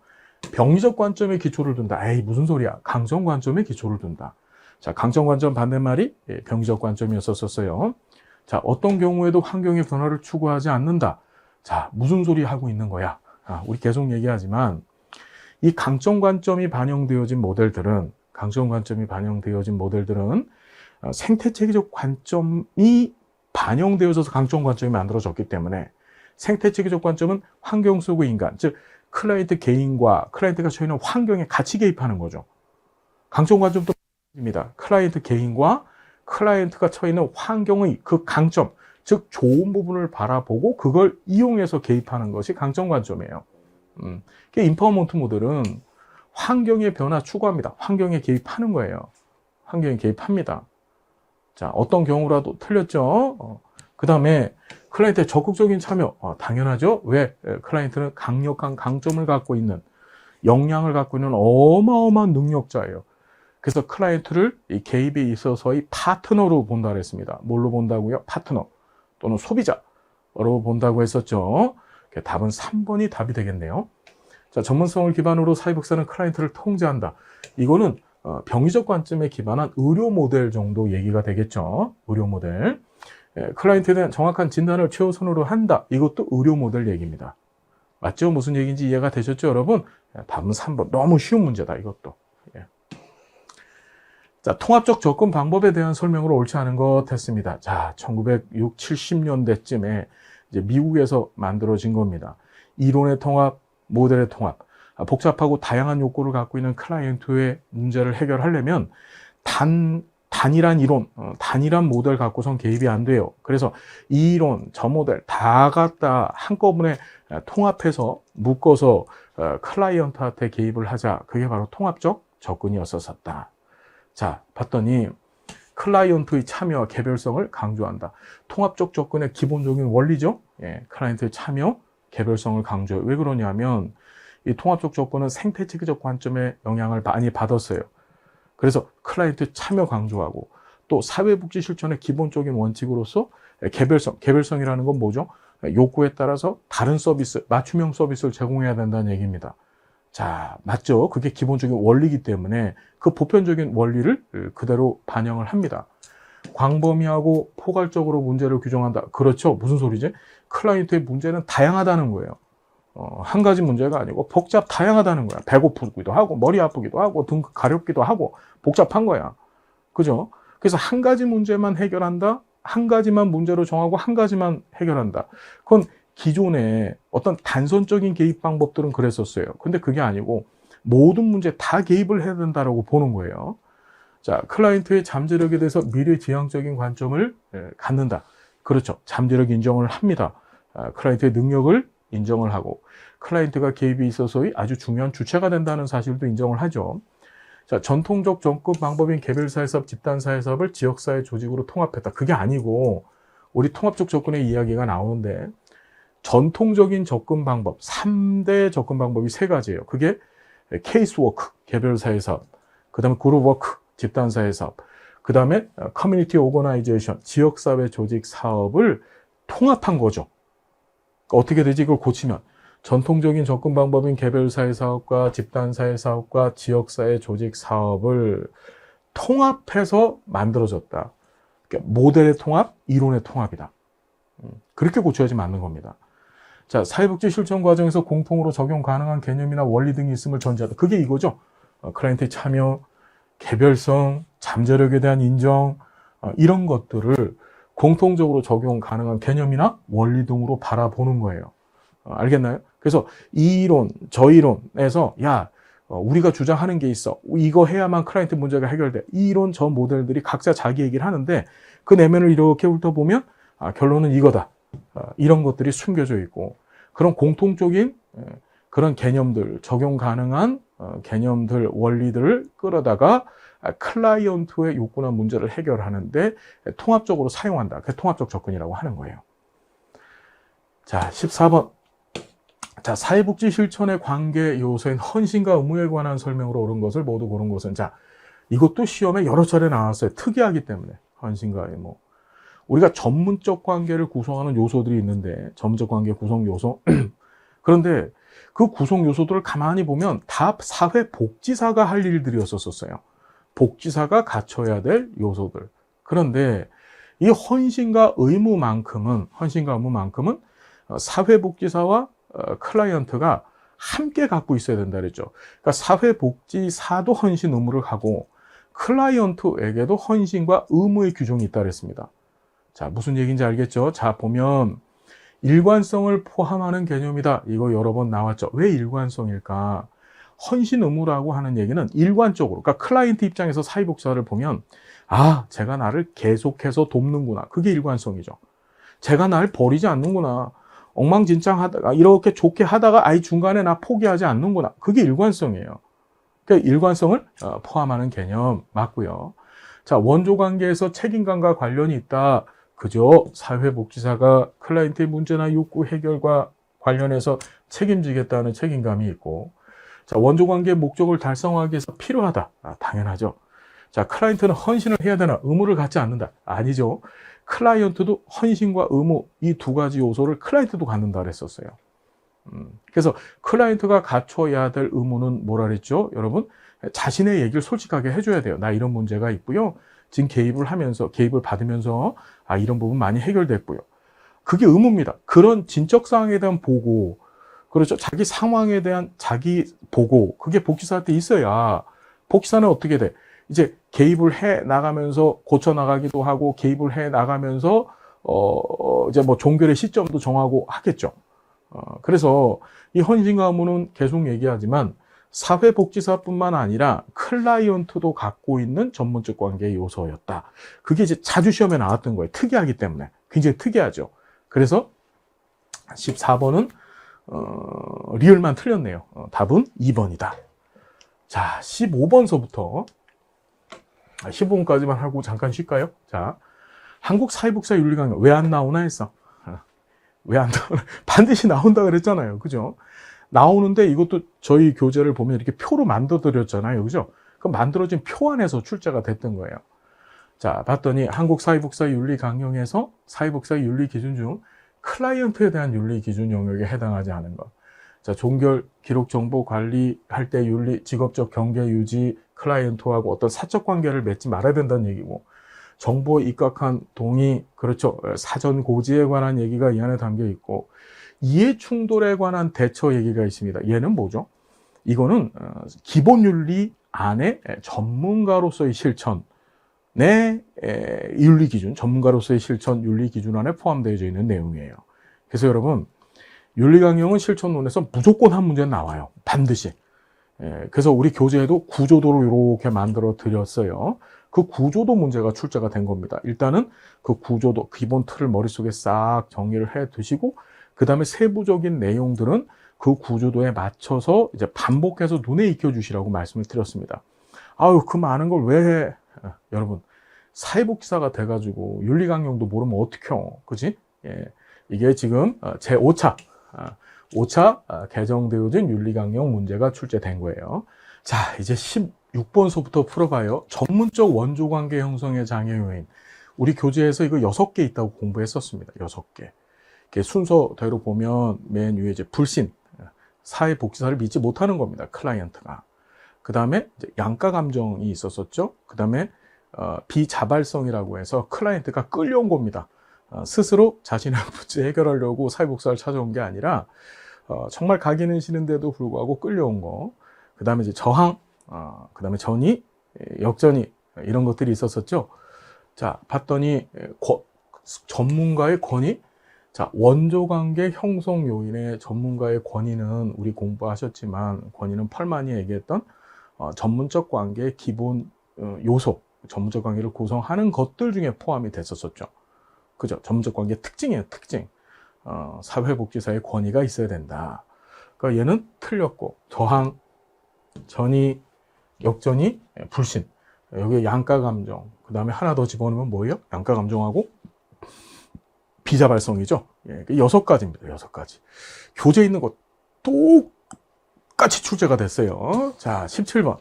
병리적 관점에 기초를 둔다. 에이, 무슨 소리야. 강점 관점에 기초를 둔다. 자, 강점 관점 반대말이 병리적 관점이었었어요. 자, 어떤 경우에도 환경의 변화를 추구하지 않는다. 자, 무슨 소리 하고 있는 거야? 우리 계속 얘기하지만 이 강점 관점이 반영되어진 모델들은 생태체계적 관점이 반영되어져서 강점 관점이 만들어졌기 때문에 생태체계적 관점은 환경 속의 인간, 즉 클라이언트 개인과 클라이언트가 처해 있는 환경에 같이 개입하는 거죠. 강점 관점도 입니다. 클라이언트 개인과 클라이언트가 처해 있는 환경의 그 강점, 즉 좋은 부분을 바라보고 그걸 이용해서 개입하는 것이 강점 관점이에요. 인파워먼트 모델은 환경의 변화 추구합니다. 환경에 개입하는 거예요. 환경에 개입합니다. 자, 어떤 경우라도 틀렸죠? 그 다음에 클라이언트의 적극적인 참여. 당연하죠. 왜? 클라이언트는 강력한 강점을 갖고 있는, 역량을 갖고 있는 어마어마한 능력자예요. 그래서 클라이언트를 이 개입에 있어서의 파트너로 본다 그랬습니다. 뭘로 본다고요? 파트너 또는 소비자로 본다고 했었죠. 답은 3번이 답이 되겠네요. 자, 전문성을 기반으로 사회복지사는 클라이언트를 통제한다. 이거는 병리적 관점에 기반한 의료 모델 정도 얘기가 되겠죠. 의료 모델. 클라이언트에 대한 정확한 진단을 최우선으로 한다. 이것도 의료 모델 얘기입니다. 맞죠? 무슨 얘기인지 이해가 되셨죠, 여러분? 답은 3번. 너무 쉬운 문제다, 이것도. 예. 자, 통합적 접근 방법에 대한 설명으로 옳지 않은 것 했습니다. 자, 1960, 70년대쯤에 이제 미국에서 만들어진 겁니다. 이론의 통합, 모델의 통합. 복잡하고 다양한 욕구를 갖고 있는 클라이언트의 문제를 해결하려면 단일한 이론, 단일한 모델 갖고선 개입이 안 돼요. 그래서 이 이론, 저 모델 다 갖다 한꺼번에 통합해서 묶어서 클라이언트한테 개입을 하자. 그게 바로 통합적 접근이었었다. 자, 봤더니 클라이언트의 참여와 개별성을 강조한다. 통합적 접근의 기본적인 원리죠. 예, 클라이언트의 참여, 개별성을 강조해요. 왜 그러냐면 이 통합적 접근은 생태체계적 관점에 영향을 많이 받았어요. 그래서 클라이언트 참여 강조하고 또 사회복지 실천의 기본적인 원칙으로서 개별성이라는 건 뭐죠? 욕구에 따라서 다른 서비스, 맞춤형 서비스를 제공해야 된다는 얘기입니다. 자, 맞죠? 그게 기본적인 원리이기 때문에 그 보편적인 원리를 그대로 반영을 합니다. 광범위하고 포괄적으로 문제를 규정한다. 그렇죠? 무슨 소리지? 클라이언트의 문제는 다양하다는 거예요. 한 가지 문제가 아니고 다양하다는 거야. 배고프기도 하고 머리 아프기도 하고 등 가렵기도 하고 복잡한 거야. 그죠? 그래서 한 가지 문제만 해결한다. 한 가지만 문제로 정하고 한 가지만 해결한다. 그건 기존에 어떤 단선적인 개입 방법들은 그랬었어요. 근데 그게 아니고 모든 문제 다 개입을 해야 된다라고 보는 거예요. 자, 클라이언트의 잠재력에 대해서 미래지향적인 관점을 갖는다. 그렇죠. 잠재력 인정을 합니다. 클라이언트의 능력을 인정을 하고 클라이언트가 개입이 있어서의 아주 중요한 주체가 된다는 사실도 인정을 하죠. 자, 전통적 접근 방법인 개별사회사업, 집단사회사업을 지역사회 조직으로 통합했다. 그게 아니고 우리 통합적 접근의 이야기가 나오는데 전통적인 접근 방법, 3대 접근 방법이 3가지예요. 그게 케이스워크, 개별사회사업, 그 다음에 그룹워크, 집단사회사업, 그 다음에 커뮤니티 오거나이제이션, 지역사회 조직 사업을 통합한 거죠. 어떻게 되지? 이걸 고치면 전통적인 접근 방법인 개별사회 사업과 집단사회 사업과 지역사회 조직 사업을 통합해서 만들어졌다. 그러니까 모델의 통합, 이론의 통합이다. 그렇게 고쳐야지 맞는 겁니다. 자, 사회복지 실천 과정에서 공통으로 적용 가능한 개념이나 원리 등이 있음을 전제하다. 그게 이거죠. 클라이언트의 참여, 개별성, 잠재력에 대한 인정, 이런 것들을 공통적으로 적용 가능한 개념이나 원리 등으로 바라보는 거예요. 알겠나요? 그래서 이 이론, 저 이론에서 우리가 주장하는 게 있어. 이거 해야만 클라이언트 문제가 해결돼. 이 이론, 저 모델들이 각자 자기 얘기를 하는데 그 내면을 이렇게 훑어보면 결론은 이거다. 이런 것들이 숨겨져 있고 그런 공통적인 그런 개념들, 적용 가능한 개념들, 원리들을 끌어다가 클라이언트의 욕구나 문제를 해결하는데 통합적으로 사용한다. 그게 통합적 접근이라고 하는 거예요. 자, 14번. 자, 사회복지 실천의 관계 요소인 헌신과 의무에 관한 설명으로 옳은 것을 모두 고른 것은, 자, 이것도 시험에 여러 차례 나왔어요. 특이하기 때문에. 헌신과 의무. 우리가 전문적 관계를 구성하는 요소들이 있는데, 전문적 관계 구성 요소. 그런데 그 구성 요소들을 가만히 보면 다 사회복지사가 할 일들이었었어요. 복지사가 갖춰야 될 요소들. 그런데 이 헌신과 의무만큼은 사회복지사와 클라이언트가 함께 갖고 있어야 된다 그랬죠. 그러니까 사회복지사도 헌신 의무를 하고 클라이언트에게도 헌신과 의무의 규정이 있다 그랬습니다. 자, 무슨 얘기인지 알겠죠? 자, 보면 일관성을 포함하는 개념이다. 이거 여러 번 나왔죠. 왜 일관성일까? 헌신 의무라고 하는 얘기는 일관적으로, 그러니까 클라이언트 입장에서 사회복지사를 보면 제가 나를 계속해서 돕는구나. 그게 일관성이죠. 제가 날 버리지 않는구나. 엉망진창하다가 이렇게 좋게 하다가 중간에 나 포기하지 않는구나. 그게 일관성이에요. 그러니까 일관성을 포함하는 개념 맞고요. 자, 원조관계에서 책임감과 관련이 있다. 그죠? 사회복지사가 클라이언트의 문제나 욕구 해결과 관련해서 책임지겠다는 책임감이 있고, 자, 원조관계의 목적을 달성하기 위해서 필요하다. 당연하죠. 자, 클라이언트는 헌신을 해야 되나? 의무를 갖지 않는다. 아니죠. 클라이언트도 헌신과 의무, 이 두 가지 요소를 클라이언트도 갖는다 그랬었어요. 그래서 클라이언트가 갖춰야 될 의무는 뭐라 그랬죠? 여러분, 자신의 얘기를 솔직하게 해줘야 돼요. 나 이런 문제가 있고요. 지금 개입을 받으면서 이런 부분 많이 해결됐고요. 그게 의무입니다. 그런 진적 사항에 대한 보고, 그렇죠. 자기 상황에 대한 자기 보고, 그게 복지사한테 있어야 복지사는 어떻게 돼? 이제 개입을 해 나가면서 고쳐 나가기도 하고 개입을 해 나가면서 이제 뭐 종결의 시점도 정하고 하겠죠. 그래서 이 헌신과 의무는 계속 얘기하지만 사회복지사뿐만 아니라 클라이언트도 갖고 있는 전문적 관계의 요소였다. 그게 이제 자주 시험에 나왔던 거예요. 특이하기 때문에. 굉장히 특이하죠. 그래서 14번은 리을만 틀렸네요. 답은 2번이다. 자, 15번서부터 15분까지만 하고 잠깐 쉴까요? 자, 한국 사회복지사 윤리강령 왜 안 나오나 했어. 왜 안 나오나? 반드시 나온다 그랬잖아요. 그죠? 나오는데 이것도 저희 교재를 보면 이렇게 표로 만들어 드렸잖아요. 그죠? 그 만들어진 표 안에서 출제가 됐던 거예요. 자, 봤더니 한국 사회복지사 윤리강령에서 사회복지사 윤리 기준 중 클라이언트에 대한 윤리 기준 영역에 해당하지 않은 것. 자, 종결, 기록 정보 관리할 때 윤리, 직업적 경계 유지, 클라이언트하고 어떤 사적 관계를 맺지 말아야 된다는 얘기고, 정보에 입각한 동의, 그렇죠. 사전 고지에 관한 얘기가 이 안에 담겨 있고, 이해 충돌에 관한 대처 얘기가 있습니다. 얘는 뭐죠? 이거는 기본 윤리 안에 전문가로서의 실천의 윤리 기준, 전문가로서의 실천 윤리 기준 안에 포함되어 있는 내용이에요. 그래서 여러분, 윤리강령은 실천론에서 무조건 한 문제는 나와요. 반드시. 그래서 우리 교재에도 구조도를 이렇게 만들어 드렸어요. 그 구조도 문제가 출제가 된 겁니다. 일단은 그 구조도, 기본 틀을 머릿속에 싹 정리를 해 두시고, 그 다음에 세부적인 내용들은 그 구조도에 맞춰서 이제 반복해서 눈에 익혀 주시라고 말씀을 드렸습니다. 그 많은 걸 왜 해? 여러분, 사회복지사가 돼가지고 윤리강령도 모르면 어떡해요. 그지? 이게 지금 제5차, 5차 개정되어진 윤리강령 문제가 출제된 거예요. 자, 이제 16번서부터 풀어봐요. 전문적 원조관계 형성의 장애 요인. 우리 교재에서 이거 6개 있다고 공부했었습니다. 6개. 이렇게 순서대로 보면 맨 위에 이제 불신, 사회복지사를 믿지 못하는 겁니다. 클라이언트가. 그 다음에 양가 감정이 있었었죠. 그 다음에 비자발성이라고 해서 클라이언트가 끌려온 겁니다. 스스로 자신의 문제 해결하려고 사회복지사를 찾아온 게 아니라 정말 가기는 싫은데도 불구하고 끌려온 거. 그 다음에 이제 저항, 그 다음에 전의, 역전의 이런 것들이 있었었죠. 자, 봤더니 전문가의 권위. 자, 원조관계 형성 요인의 전문가의 권위는 우리 공부하셨지만 권위는 펄만이 얘기했던 전문적 관계의 기본 요소, 전문적 관계를 구성하는 것들 중에 포함이 됐었었죠. 그죠? 전문적 관계의 특징이에요, 특징. 사회복지사의 권위가 있어야 된다. 그러니까 얘는 틀렸고, 저항, 전의, 역전의, 불신. 여기 양가 감정. 그 다음에 하나 더 집어넣으면 뭐예요? 양가 감정하고 비자 발성이죠. 예, 6가지입니다. 6가지. 교재에 있는 것 똑같이 출제가 됐어요. 자, 17번.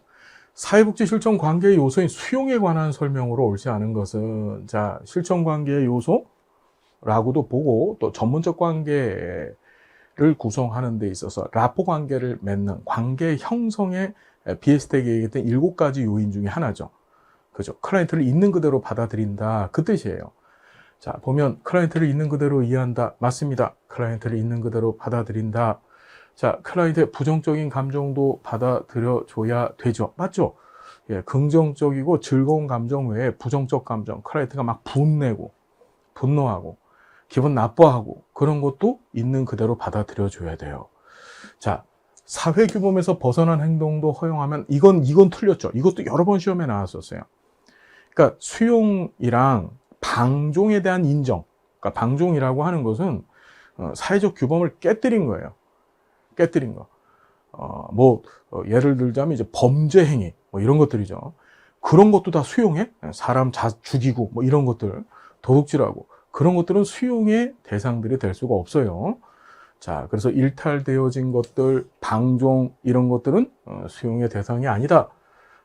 사회복지 실천 관계의 요소인 수용에 관한 설명으로 옳지 않은 것은, 자, 실천 관계의 요소라고도 보고, 또 전문적 관계를 구성하는 데 있어서 라포 관계를 맺는 관계 형성의 BS택이 얘기했던 7가지 요인 중에 하나죠. 그죠? 클라이언트를 있는 그대로 받아들인다. 그 뜻이에요. 자, 보면 클라이언트를 있는 그대로 이해한다. 맞습니다. 클라이언트를 있는 그대로 받아들인다. 자, 클라이언트의 부정적인 감정도 받아들여줘야 되죠. 맞죠? 예, 긍정적이고 즐거운 감정 외에 부정적 감정, 클라이언트가 막 분내고, 분노하고, 기분 나빠하고, 그런 것도 있는 그대로 받아들여줘야 돼요. 자, 사회규범에서 벗어난 행동도 허용하면, 이건 틀렸죠. 이것도 여러 번 시험에 나왔었어요. 그러니까 수용이랑 방종에 대한 인정, 그러니까 방종이라고 하는 것은 사회적 규범을 깨뜨린 거예요. 깨뜨린 거. 예를 들자면 이제 범죄 행위, 뭐 이런 것들이죠. 그런 것도 다 수용해? 사람 죽이고, 뭐 이런 것들, 도둑질하고, 그런 것들은 수용의 대상들이 될 수가 없어요. 자, 그래서 일탈되어진 것들, 방종, 이런 것들은 수용의 대상이 아니다.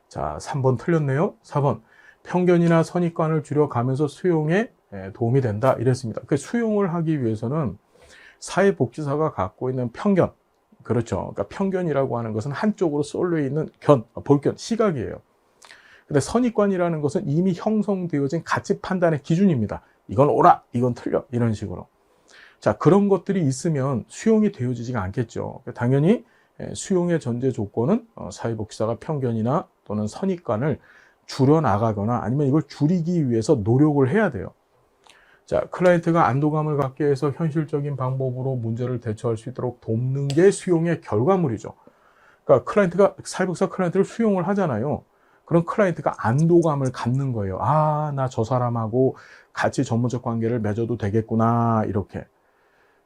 자, 3번 틀렸네요. 4번. 편견이나 선입관을 줄여가면서 수용에 도움이 된다. 이랬습니다. 그 수용을 하기 위해서는 사회복지사가 갖고 있는 편견, 그렇죠. 그러니까 편견이라고 하는 것은 한쪽으로 쏠려 있는 볼견, 시각이에요. 근데 선입관이라는 것은 이미 형성되어진 가치 판단의 기준입니다. 이건 옳아, 이건 틀려, 이런 식으로. 자, 그런 것들이 있으면 수용이 되어지지가 않겠죠. 당연히 수용의 전제 조건은 사회복지사가 편견이나 또는 선입관을 줄여나가거나 아니면 이걸 줄이기 위해서 노력을 해야 돼요. 자, 클라이언트가 안도감을 갖게 해서 현실적인 방법으로 문제를 대처할 수 있도록 돕는 게 수용의 결과물이죠. 그러니까 사회복지사 클라이언트를 수용을 하잖아요. 그럼 클라이언트가 안도감을 갖는 거예요. 아, 나 저 사람하고 같이 전문적 관계를 맺어도 되겠구나, 이렇게.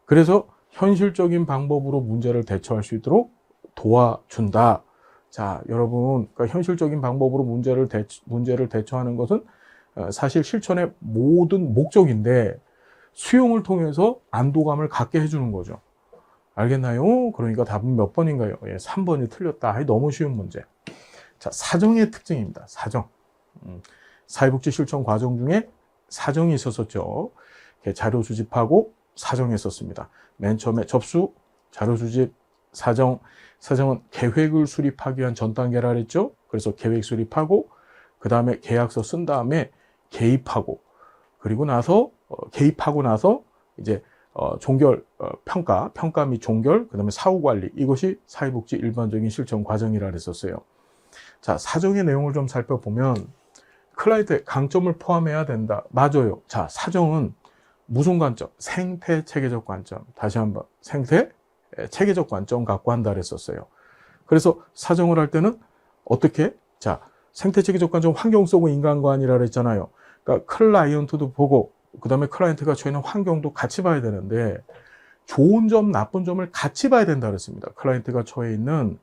그래서 현실적인 방법으로 문제를 대처할 수 있도록 도와준다. 자, 여러분, 그러니까 현실적인 방법으로 문제를 대처하는 것은 사실 실천의 모든 목적인데 수용을 통해서 안도감을 갖게 해주는 거죠. 알겠나요? 그러니까 답은 몇 번인가요? 3번이 틀렸다. 너무 쉬운 문제. 자, 사정의 특징입니다. 사정. 사회복지 실천 과정 중에 사정이 있었었죠. 자료 수집하고 사정했었습니다. 맨 처음에 접수, 자료 수집, 사정은 계획을 수립하기 위한 전 단계라 그랬죠. 그래서 계획 수립하고 그 다음에 계약서 쓴 다음에 개입하고 그리고 나서 개입하고 나서 이제 종결 평가 및 종결, 그다음에 사후 관리, 이것이 사회복지 일반적인 실천 과정이라 그랬었어요. 자, 사정의 내용을 좀 살펴보면 클라이언트의 강점을 포함해야 된다. 맞아요. 자, 사정은 무슨 관점? 생태 체계적 관점. 다시 한번 생태 체계적 관점 갖고 한다 그랬었어요. 그래서 사정을 할 때는 어떻게? 자, 생태 체계적 관점 환경 속의 인간관이라 그랬잖아요. 그러니까 클라이언트도 보고 그다음에 클라이언트가 처해 있는 환경도 같이 봐야 되는데 좋은 점, 나쁜 점을 같이 봐야 된다 그랬습니다. 클라이언트가 처해 있는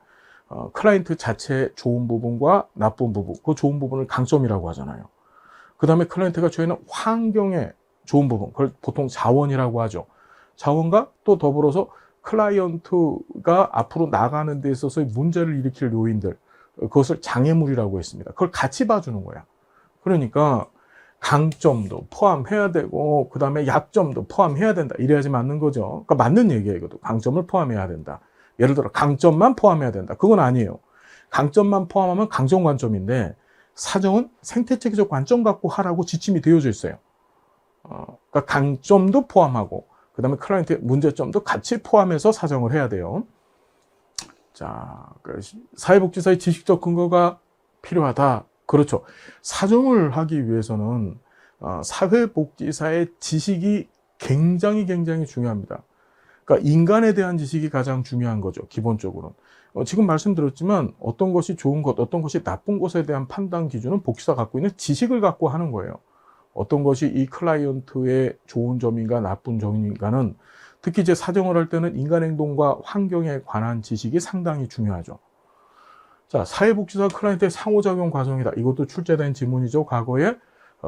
클라이언트 자체의 좋은 부분과 나쁜 부분, 그 좋은 부분을 강점이라고 하잖아요. 그다음에 클라이언트가 처해 있는 환경의 좋은 부분, 그걸 보통 자원이라고 하죠. 자원과 또 더불어서 클라이언트가 앞으로 나가는 데 있어서 문제를 일으킬 요인들, 그것을 장애물이라고 했습니다. 그걸 같이 봐주는 거야. 그러니까 강점도 포함해야 되고 그 다음에 약점도 포함해야 된다. 이래야지 맞는 거죠. 그러니까 맞는 얘기예요. 이것도 강점을 포함해야 된다. 예를 들어 강점만 포함해야 된다. 그건 아니에요. 강점만 포함하면 강점 관점인데 사정은 생태체계적 관점 갖고 하라고 지침이 되어져 있어요. 그러니까 강점도 포함하고 그 다음에 클라이언트의 문제점도 같이 포함해서 사정을 해야 돼요. 자, 사회복지사의 지식적 근거가 필요하다. 그렇죠. 사정을 하기 위해서는 사회복지사의 지식이 굉장히 중요합니다. 그러니까 인간에 대한 지식이 가장 중요한 거죠. 기본적으로. 지금 말씀드렸지만 어떤 것이 좋은 것, 어떤 것이 나쁜 것에 대한 판단 기준은 복지사가 갖고 있는 지식을 갖고 하는 거예요. 어떤 것이 이 클라이언트의 좋은 점인가 나쁜 점인가는 특히 이제 사정을 할 때는 인간 행동과 환경에 관한 지식이 상당히 중요하죠. 자, 사회복지사 클라이언트의 상호작용 과정이다. 이것도 출제된 지문이죠. 과거에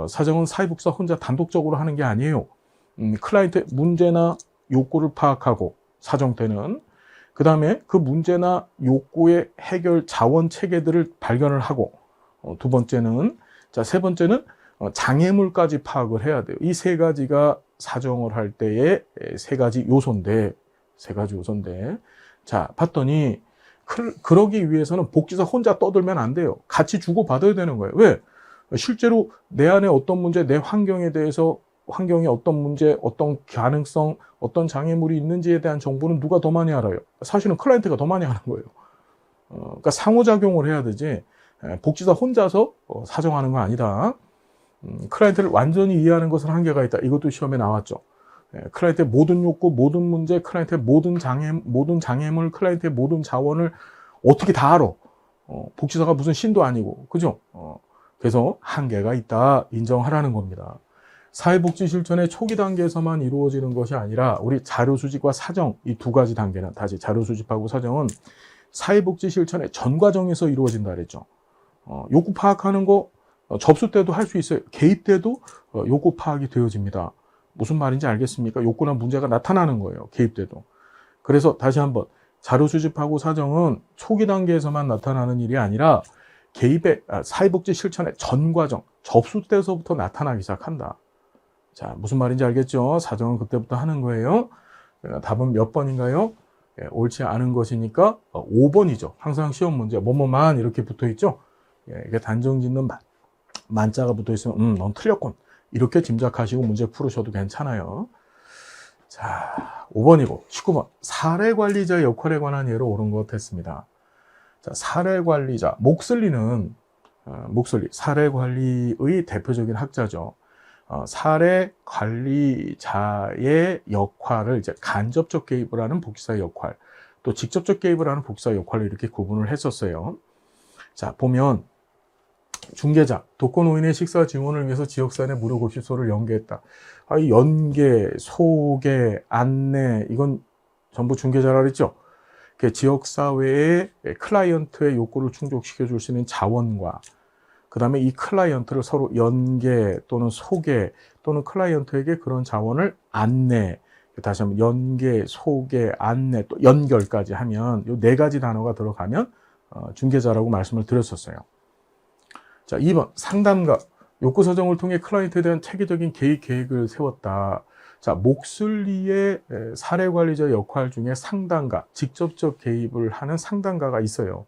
사정은 사회복지사 혼자 단독적으로 하는 게 아니에요. 클라이언트의 문제나 욕구를 파악하고 사정 때는 그 다음에 그 문제나 욕구의 해결 자원 체계들을 발견을 하고 두 번째는 세 번째는 장애물까지 파악을 해야 돼요. 이 세 가지가 사정을 할 때의 세 가지 요소인데 자, 봤더니 그러기 위해서는 복지사 혼자 떠들면 안 돼요. 같이 주고받아야 되는 거예요. 왜? 실제로 내 안에 어떤 문제, 내 환경에 대해서 환경에 어떤 문제, 어떤 가능성, 어떤 장애물이 있는지에 대한 정보는 누가 더 많이 알아요? 사실은 클라이언트가 더 많이 아는 거예요. 그러니까 상호작용을 해야 되지 복지사 혼자서 사정하는 건 아니다. 클라이언트를 완전히 이해하는 것은 한계가 있다. 이것도 시험에 나왔죠. 클라이언트의 모든 욕구, 모든 문제, 클라이언트의 모든 장애물, 클라이언트의 모든 자원을 어떻게 다 알아? 복지사가 무슨 신도 아니고, 그죠? 그래서 한계가 있다. 인정하라는 겁니다. 사회복지 실천의 초기 단계에서만 이루어지는 것이 아니라 우리 자료 수집과 사정 이 두 가지 단계는 다시 자료 수집하고 사정은 사회복지 실천의 전 과정에서 이루어진다 그랬죠. 욕구 파악하는 거 접수 때도 할 수 있어요. 개입 때도 욕구 파악이 되어집니다. 무슨 말인지 알겠습니까? 욕구나 문제가 나타나는 거예요. 개입 때도. 그래서 다시 한번 자료 수집하고 사정은 초기 단계에서만 나타나는 일이 아니라 개입의 사회복지 실천의 전 과정, 접수 때서부터 나타나기 시작한다. 자, 무슨 말인지 알겠죠? 사정은 그때부터 하는 거예요. 답은 몇 번인가요? 옳지 않은 것이니까 5번이죠. 항상 시험 문제 뭐뭐만 이렇게 붙어 있죠. 이게 단정 짓는 만자가 붙어 있으면 넌 틀렸군. 이렇게 짐작하시고 문제 풀으셔도 괜찮아요. 자, 5번이고 19번 사례관리자 역할에 관한 예로 옳은 것 했습니다. 자, 사례관리자 목슬리는 사례관리의 대표적인 학자죠. 사례관리자의 역할을 이제 간접적 개입을 하는 복지사의 역할, 또 직접적 개입을 하는 복지사의 역할을 이렇게 구분을 했었어요. 자, 보면 중개자, 독거노인의 식사 지원을 위해서 지역사회 무료 급식소를 연계했다. 이 연계, 소개, 안내 이건 전부 중개자라 그랬죠. 지역사회의 클라이언트의 욕구를 충족시켜 줄 수 있는 자원과 그 다음에 이 클라이언트를 서로 연계 또는 소개 또는 클라이언트에게 그런 자원을 안내, 다시 한번 연계, 소개, 안내 또 연결까지 하면 이 네 가지 단어가 들어가면 중개자라고 말씀을 드렸었어요. 자, 2번 상담가, 욕구 서정을 통해 클라이언트에 대한 체계적인 개입 계획을 세웠다. 자, 목슬리의 사례관리자 역할 중에 상담가, 직접적 개입을 하는 상담가가 있어요.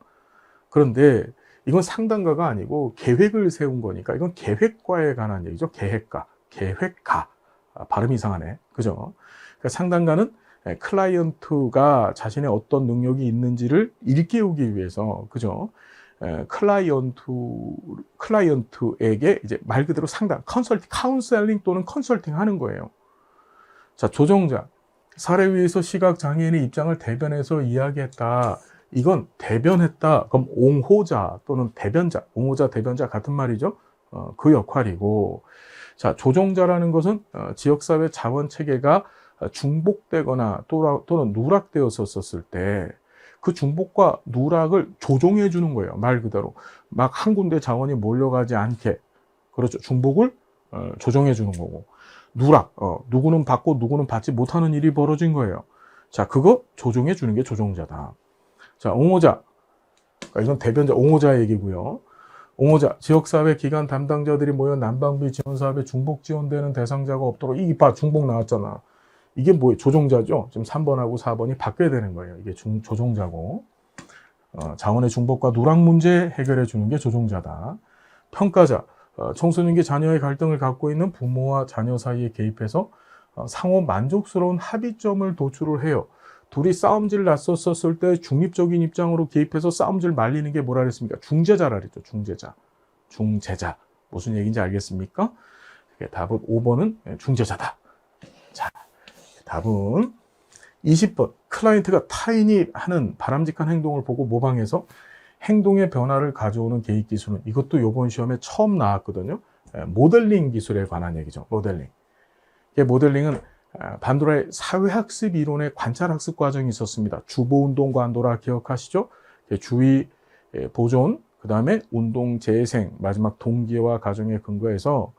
그런데 이건 상담가가 아니고 계획을 세운 거니까 이건 계획과에 관한 얘기죠. 계획가. 발음이 이상하네. 그죠? 그러니까 상담가는 클라이언트가 자신의 어떤 능력이 있는지를 일깨우기 위해서, 그죠? 클라이언트에게 이제 말 그대로 상담, 카운셀링 또는 컨설팅 하는 거예요. 자, 조정자. 사례 위에서 시각장애인의 입장을 대변해서 이야기했다. 이건 대변했다. 그럼 옹호자 또는 대변자, 옹호자, 대변자 같은 말이죠. 그 역할이고. 자, 조정자라는 것은 지역사회 자원체계가 중복되거나 또는 누락되었었을 때 그 중복과 누락을 조정해 주는 거예요. 말 그대로. 막 한 군데 자원이 몰려가지 않게. 그렇죠. 중복을 조정해 주는 거고. 누락, 누구는 받고 누구는 받지 못하는 일이 벌어진 거예요. 자, 그거 조정해 주는 게 조정자다. 자, 옹호자. 이건 대변자, 옹호자 얘기고요. 옹호자, 지역사회 기관 담당자들이 모여 난방비 지원 사업에 중복 지원되는 대상자가 없도록, 중복 나왔잖아. 이게 뭐예요? 조종자죠. 지금 3번하고 4번이 바뀌어야 되는 거예요. 이게 조종자고. 자원의 중복과 누락 문제 해결해 주는 게 조종자다. 평가자, 청소년기 자녀의 갈등을 갖고 있는 부모와 자녀 사이에 개입해서 상호 만족스러운 합의점을 도출을 해요. 둘이 싸움질 났었을 때 중립적인 입장으로 개입해서 싸움질 말리는 게 뭐라 그랬습니까? 중재자라 그랬죠. 중재자. 중재자. 무슨 얘기인지 알겠습니까? 답은 5번은 중재자다. 자, 답은 20번. 클라이언트가 타인이 하는 바람직한 행동을 보고 모방해서 행동의 변화를 가져오는 개입 기술은, 이것도 이번 시험에 처음 나왔거든요. 모델링 기술에 관한 얘기죠. 모델링. 모델링은 반도라의 사회학습 이론의 관찰학습 과정이 있었습니다. 주보운동 관도라 기억하시죠? 주의 보존, 그 다음에 운동 재생, 마지막 동기화 과정에 근거해서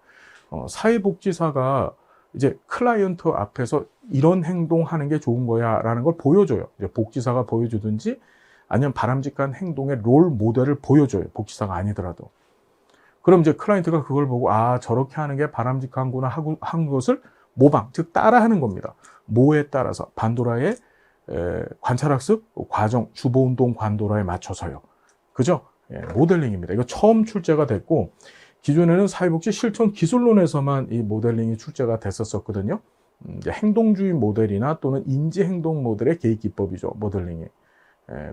사회복지사가 이제 클라이언트 앞에서 이런 행동하는 게 좋은 거야 라는 걸 보여줘요. 이제 복지사가 보여주든지 아니면 바람직한 행동의 롤 모델을 보여줘요. 복지사가 아니더라도. 그럼 이제 클라이언트가 그걸 보고 아 저렇게 하는 게 바람직한구나 하고 한 것을 모방, 즉 따라하는 겁니다. 뭐에 따라서 반도라의 관찰학습 과정, 주보운동 관도라에 맞춰서요. 그죠? 모델링입니다. 이거 처음 출제가 됐고 기존에는 사회복지 실천 기술론에서만 이 모델링이 출제가 됐었거든요. 이제 행동주의 모델이나 또는 인지행동 모델의 개입 기법이죠. 모델링이.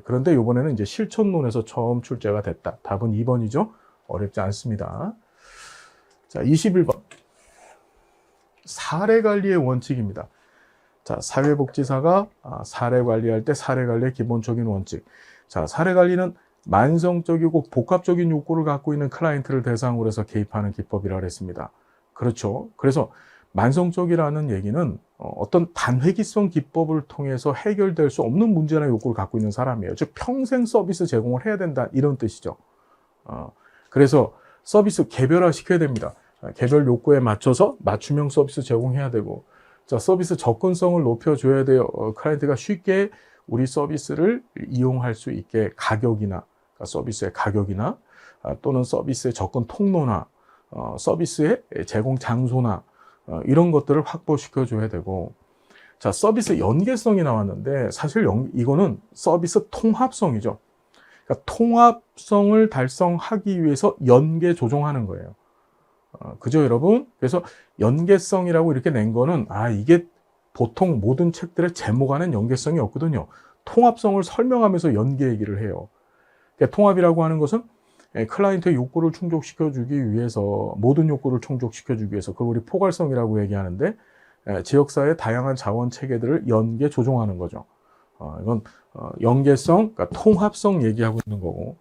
그런데 이번에는 이제 실천론에서 처음 출제가 됐다. 답은 2번이죠. 어렵지 않습니다. 자, 21번. 사례관리의 원칙입니다. 자, 사회복지사가 사례관리할 때 사례관리의 기본적인 원칙. 자, 사례관리는 만성적이고 복합적인 욕구를 갖고 있는 클라이언트를 대상으로 해서 개입하는 기법이라고 했습니다. 그렇죠. 그래서 만성적이라는 얘기는 어떤 단회기성 기법을 통해서 해결될 수 없는 문제나 욕구를 갖고 있는 사람이에요. 즉 평생 서비스 제공을 해야 된다 이런 뜻이죠. 그래서 서비스 개별화 시켜야 됩니다. 개별 욕구에 맞춰서 맞춤형 서비스 제공해야 되고, 자, 서비스 접근성을 높여줘야 돼요. 클라이언트가 쉽게 우리 서비스를 이용할 수 있게 가격이나, 그러니까 서비스의 가격이나 또는 서비스의 접근 통로나 서비스의 제공 장소나 이런 것들을 확보시켜줘야 되고, 자, 서비스 연계성이 나왔는데 사실 이거는 서비스 통합성이죠. 그러니까 통합성을 달성하기 위해서 연계 조정하는 거예요. 그죠, 여러분? 그래서 연계성이라고 이렇게 낸 거는 이게 보통 모든 책들의 제목 안엔 연계성이 없거든요. 통합성을 설명하면서 연계 얘기를 해요. 그러니까 통합이라고 하는 것은 클라이언트의 욕구를 충족시켜주기 위해서, 모든 욕구를 충족시켜주기 위해서, 그걸 우리 포괄성이라고 얘기하는데 지역사회의 다양한 자원 체계들을 연계 조정하는 거죠. 이건 연계성, 그러니까 통합성 얘기하고 있는 거고,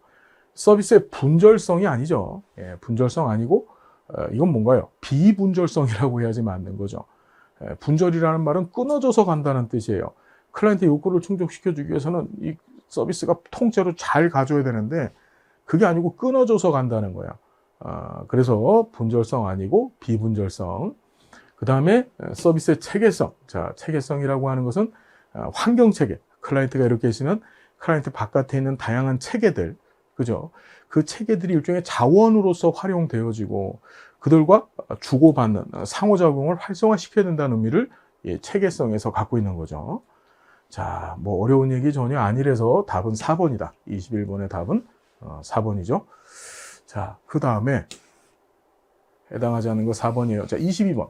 서비스의 분절성이 아니죠. 분절성 아니고 이건 뭔가요? 비분절성이라고 해야지 맞는 거죠. 분절이라는 말은 끊어져서 간다는 뜻이에요. 클라이언트 욕구를 충족시켜주기 위해서는 이 서비스가 통째로 잘 가져야 되는데 그게 아니고 끊어져서 간다는 거야. 그래서 분절성 아니고 비분절성. 그 다음에 서비스의 체계성. 자, 체계성이라고 하는 것은 환경체계. 클라이언트가 이렇게 있으면 클라이언트 바깥에 있는 다양한 체계들, 그죠? 그 체계들이 일종의 자원으로서 활용되어지고 그들과 주고받는 상호작용을 활성화시켜야 된다는 의미를 체계성에서 갖고 있는 거죠. 자, 뭐 어려운 얘기 전혀 아니라서 답은 4번이다. 21번의 답은 4번이죠. 자, 그 다음에 해당하지 않는 거 4번이에요. 자, 22번.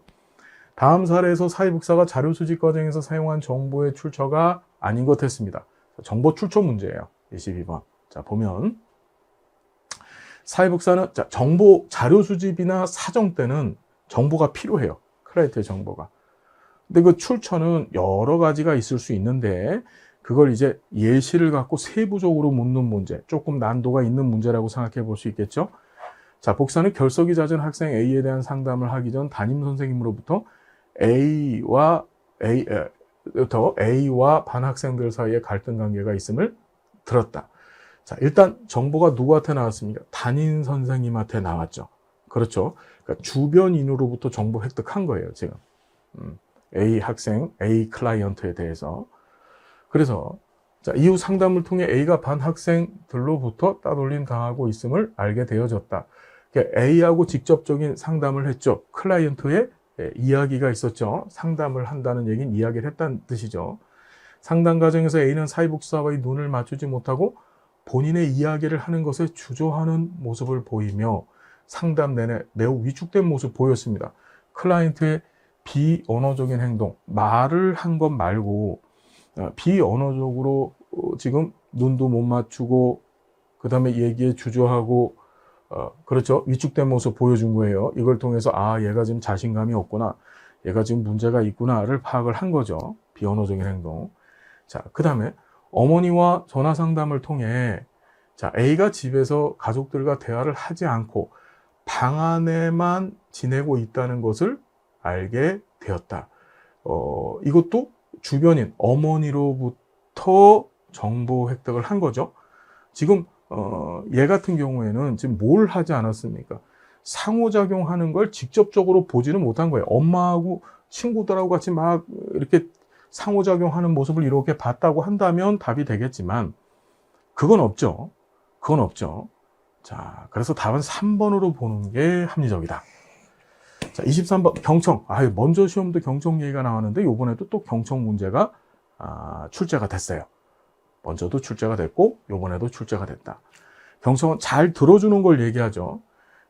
다음 사례에서 사회복지사가 자료 수집 과정에서 사용한 정보의 출처가 아닌 것 했습니다. 정보 출처 문제예요. 22번. 자, 보면 사회복지사는 정보 자료 수집이나 사정 때는 정보가 필요해요. 클라이언트의 정보가. 근데 그 출처는 여러 가지가 있을 수 있는데 그걸 이제 예시를 갖고 세부적으로 묻는 문제, 조금 난도가 있는 문제라고 생각해 볼 수 있겠죠. 자, 복사는 결석이 잦은 학생 A에 대한 상담을 하기 전 담임 선생님으로부터 A와 반 학생들 사이에 갈등 관계가 있음을 들었다. 자, 일단 정보가 누구한테 나왔습니까? 담임 선생님한테 나왔죠. 그렇죠. 그러니까 주변인으로부터 정보 획득한 거예요, 지금. A 학생, A 클라이언트에 대해서. 그래서 자, 이후 상담을 통해 A가 반 학생들로부터 따돌림 당하고 있음을 알게 되어졌다. 그러니까 A하고 직접적인 상담을 했죠. 클라이언트의 이야기가 있었죠. 상담을 한다는 얘기는 이야기를 했다는 뜻이죠. 상담 과정에서 A는 사회복지사와의 눈을 맞추지 못하고 본인의 이야기를 하는 것에 주저하는 모습을 보이며 상담 내내 매우 위축된 모습 보였습니다. 클라이언트의 비언어적인 행동, 말을 한 것 말고 비언어적으로 지금 눈도 못 맞추고 그 다음에 얘기에 주저하고 그렇죠. 위축된 모습 보여준 거예요. 이걸 통해서 얘가 지금 자신감이 없구나, 얘가 지금 문제가 있구나를 파악을 한 거죠. 비언어적인 행동. 자, 그 다음에 어머니와 전화 상담을 통해 자, A가 집에서 가족들과 대화를 하지 않고 방 안에만 지내고 있다는 것을 알게 되었다. 이것도 주변인 어머니로부터 정보 획득을 한 거죠. 지금 얘 같은 경우에는 지금 뭘 하지 않았습니까? 상호작용하는 걸 직접적으로 보지는 못한 거예요. 엄마하고 친구들하고 같이 막 이렇게 상호작용하는 모습을 이렇게 봤다고 한다면 답이 되겠지만 그건 없죠. 그건 없죠. 자, 그래서 답은 3번으로 보는 게 합리적이다. 자, 23번 경청. 먼저 시험도 경청 얘기가 나왔는데 이번에도 또 경청 문제가 출제가 됐어요. 먼저도 출제가 됐고 이번에도 출제가 됐다. 경청은 잘 들어주는 걸 얘기하죠.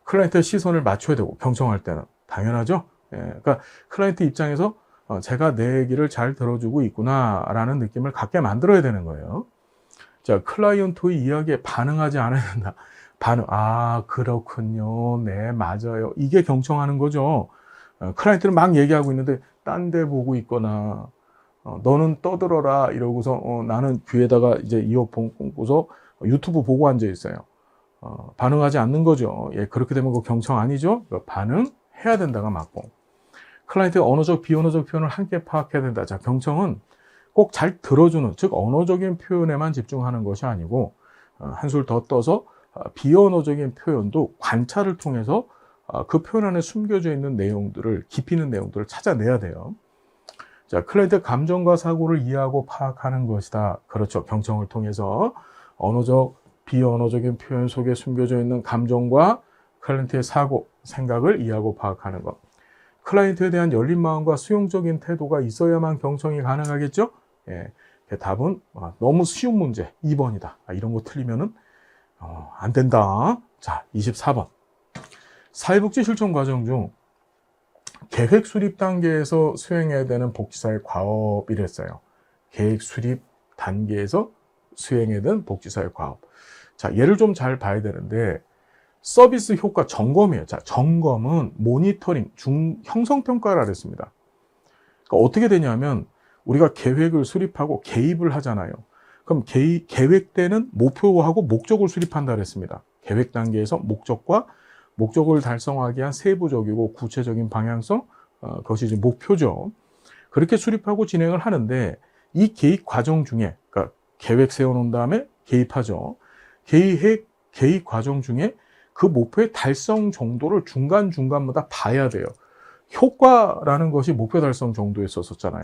클라이언트의 시선을 맞춰야 되고 경청할 때는 당연하죠. 그러니까 클라이언트 입장에서 제가 내 얘기를 잘 들어주고 있구나라는 느낌을 갖게 만들어야 되는 거예요. 자, 클라이언트의 이야기에 반응하지 않아야 된다. 반응, 그렇군요. 네, 맞아요. 이게 경청하는 거죠. 클라이언트는 막 얘기하고 있는데 딴 데 보고 있거나 너는 떠들어라 이러고서 나는 귀에다가 이제 이어폰 꽂고서 유튜브 보고 앉아 있어요. 반응하지 않는 거죠. 예, 그렇게 되면 그 경청 아니죠. 반응해야 된다가 맞고, 클라이언트의 언어적, 비언어적 표현을 함께 파악해야 된다. 자, 경청은 꼭 잘 들어주는, 즉 언어적인 표현에만 집중하는 것이 아니고 한술 더 떠서 비언어적인 표현도 관찰을 통해서 그 표현 안에 숨겨져 있는 내용들을, 깊이 있는 내용들을 찾아내야 돼요. 자, 클라이언트의 감정과 사고를 이해하고 파악하는 것이다. 그렇죠. 경청을 통해서 언어적, 비언어적인 표현 속에 숨겨져 있는 감정과 클라이언트의 사고, 생각을 이해하고 파악하는 것. 클라이언트에 대한 열린 마음과 수용적인 태도가 있어야만 경청이 가능하겠죠? 예, 답은 너무 쉬운 문제 2번이다. 이런 거 틀리면은 안 된다. 자, 24번. 사회복지 실천 과정 중 계획 수립 단계에서 수행해야 되는 복지사회 과업이랬어요. 계획 수립 단계에서 수행해야 되는 복지사회 과업. 자, 얘를 좀 잘 봐야 되는데 서비스 효과 점검이에요. 자, 점검은 모니터링, 형성평가를 했습니다. 그러니까 어떻게 되냐면 우리가 계획을 수립하고 개입을 하잖아요. 그럼 계획 때는 목표하고 목적을 수립한다 그랬습니다. 계획 단계에서 목적과 목적을 달성하기 위한 세부적이고 구체적인 방향성, 그것이 이제 목표죠. 그렇게 수립하고 진행을 하는데 이 개입 과정 중에, 그러니까 계획 세워놓은 다음에 개입하죠. 개입 과정 중에 그 목표의 달성 정도를 중간중간마다 봐야 돼요. 효과라는 것이 목표 달성 정도에 썼었잖아요.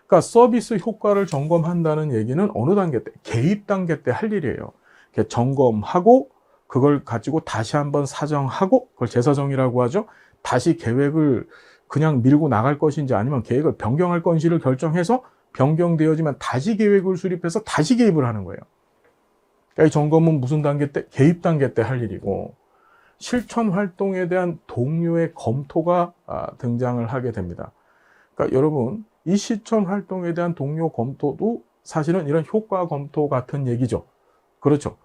그러니까 서비스 효과를 점검한다는 얘기는 어느 단계 때? 개입 단계 때 할 일이에요. 점검하고 그걸 가지고 다시 한번 사정하고, 그걸 재사정이라고 하죠. 다시 계획을 그냥 밀고 나갈 것인지 아니면 계획을 변경할 건지를 결정해서 변경되어지면 다시 계획을 수립해서 다시 개입을 하는 거예요. 그러니까 이 점검은 무슨 단계 때? 개입 단계 때 할 일이고, 실천 활동에 대한 동료의 검토가 등장을 하게 됩니다. 그러니까 여러분, 이 실천 활동에 대한 동료 검토도 사실은 이런 효과 검토 같은 얘기죠. 그렇죠.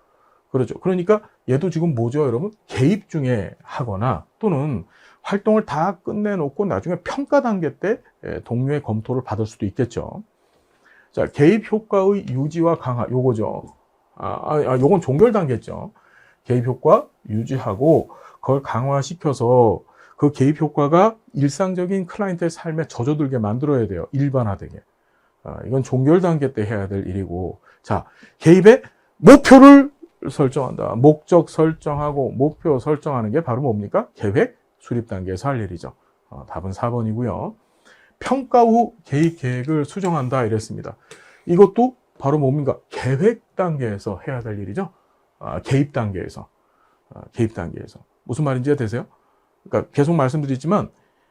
그렇죠. 그러니까 얘도 지금 뭐죠, 여러분? 개입 중에 하거나 또는 활동을 다 끝내놓고 나중에 평가 단계 때 동료의 검토를 받을 수도 있겠죠. 자, 개입 효과의 유지와 강화, 요거죠. 요건 종결 단계죠. 개입 효과 유지하고 그걸 강화시켜서 그 개입 효과가 일상적인 클라이언트의 삶에 젖어들게 만들어야 돼요. 일반화되게. 이건 종결 단계 때 해야 될 일이고. 자, 개입의 목표를 설정한다. 목적 설정하고 목표 설정하는 게 바로 뭡니까? 계획 수립 단계에서 할 일이죠. 답은 4번이고요. 평가 후 개입 계획을 수정한다 이랬습니다. 이것도 바로 뭡니까? 계획 단계에서 해야 될 일이죠. 개입 단계에서. 개입 단계에서. 무슨 말인지 되세요? 그러니까 계속 말씀드리지만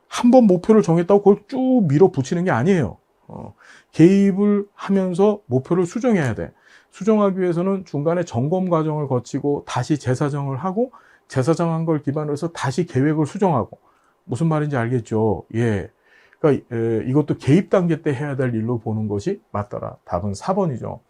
한 번 목표를 정했다고 그걸 쭉 밀어붙이는 게 아니에요. 개입을 하면서 목표를 수정해야 돼. 수정하기 위해서는 중간에 점검 과정을 거치고 다시 재사정을 하고 제사장 한 걸 기반으로 해서 다시 계획을 수정하고, 무슨 말인지 알겠죠? 예. 그러니까 이것도 개입 단계 때 해야 될 일로 보는 것이 맞더라. 답은 4번이죠.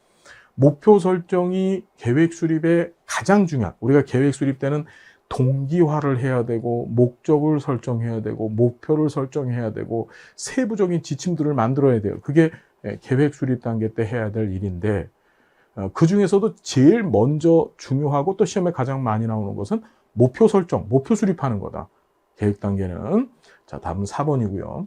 목표 설정이 계획 수립의 가장 중요한, 우리가 계획 수립 때는 동기화를 해야 되고, 목적을 설정해야 되고, 목표를 설정해야 되고, 세부적인 지침들을 만들어야 돼요. 그게 계획 수립 단계 때 해야 될 일인데, 그 중에서도 제일 먼저 중요하고 또 시험에 가장 많이 나오는 것은 목표 설정, 목표 수립하는 거다. 계획 단계는. 자, 답은 4번이고요.